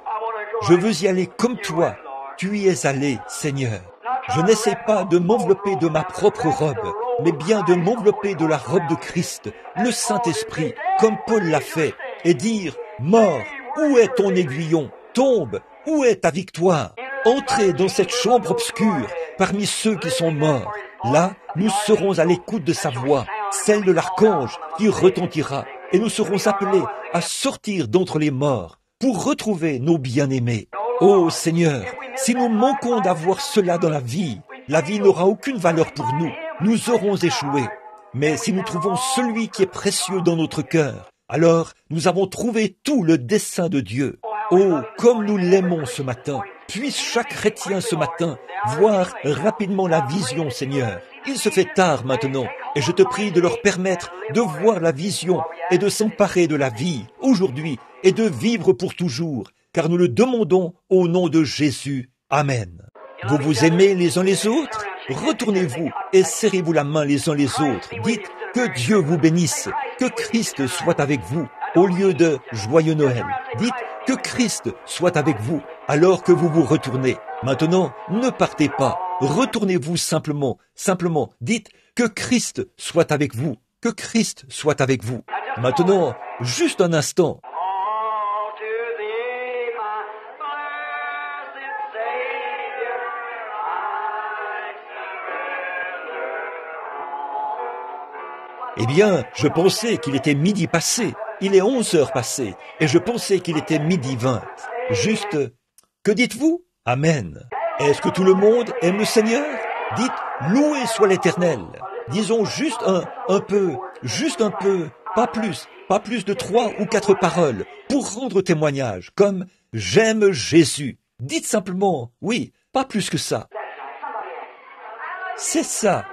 Je veux y aller comme toi. Tu y es allé, Seigneur. Je n'essaie pas de m'envelopper de ma propre robe, mais bien de m'envelopper de la robe de Christ, le Saint-Esprit, comme Paul l'a fait, et dire, mort, où est ton aiguillon? Tombe, où est ta victoire? Entrez dans cette chambre obscure, parmi ceux qui sont morts. Là, nous serons à l'écoute de sa voix, celle de l'archange qui retentira, et nous serons appelés à sortir d'entre les morts pour retrouver nos bien-aimés. Ô Seigneur, si nous manquons d'avoir cela dans la vie n'aura aucune valeur pour nous. Nous aurons échoué. Mais si nous trouvons celui qui est précieux dans notre cœur, alors nous avons trouvé tout le dessein de Dieu. Oh, comme nous l'aimons ce matin. Puisse chaque chrétien ce matin voir rapidement la vision, Seigneur. Il se fait tard maintenant, et je te prie de leur permettre de voir la vision et de s'emparer de la vie aujourd'hui et de vivre pour toujours, car nous le demandons au nom de Jésus. Amen. Vous vous aimez les uns les autres? Retournez-vous et serrez-vous la main les uns les autres. Dites que Dieu vous bénisse, que Christ soit avec vous, au lieu de Joyeux Noël. Dites que Christ soit avec vous alors que vous vous retournez. Maintenant, ne partez pas. Retournez-vous simplement. Simplement, dites que Christ soit avec vous. Que Christ soit avec vous. Maintenant, juste un instant. Eh bien, je pensais qu'il était midi passé. Il est 11 heures passées. Et je pensais qu'il était midi 20. Juste, que dites-vous? Amen. Est-ce que tout le monde aime le Seigneur? Dites, loué soit l'Éternel. Disons juste un peu, pas plus de 3 ou 4 paroles pour rendre témoignage, comme j'aime Jésus. Dites simplement, oui, pas plus que ça. C'est ça,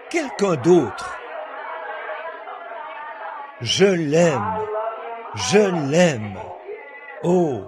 quelqu'un d'autre. Je l'aime. Oh,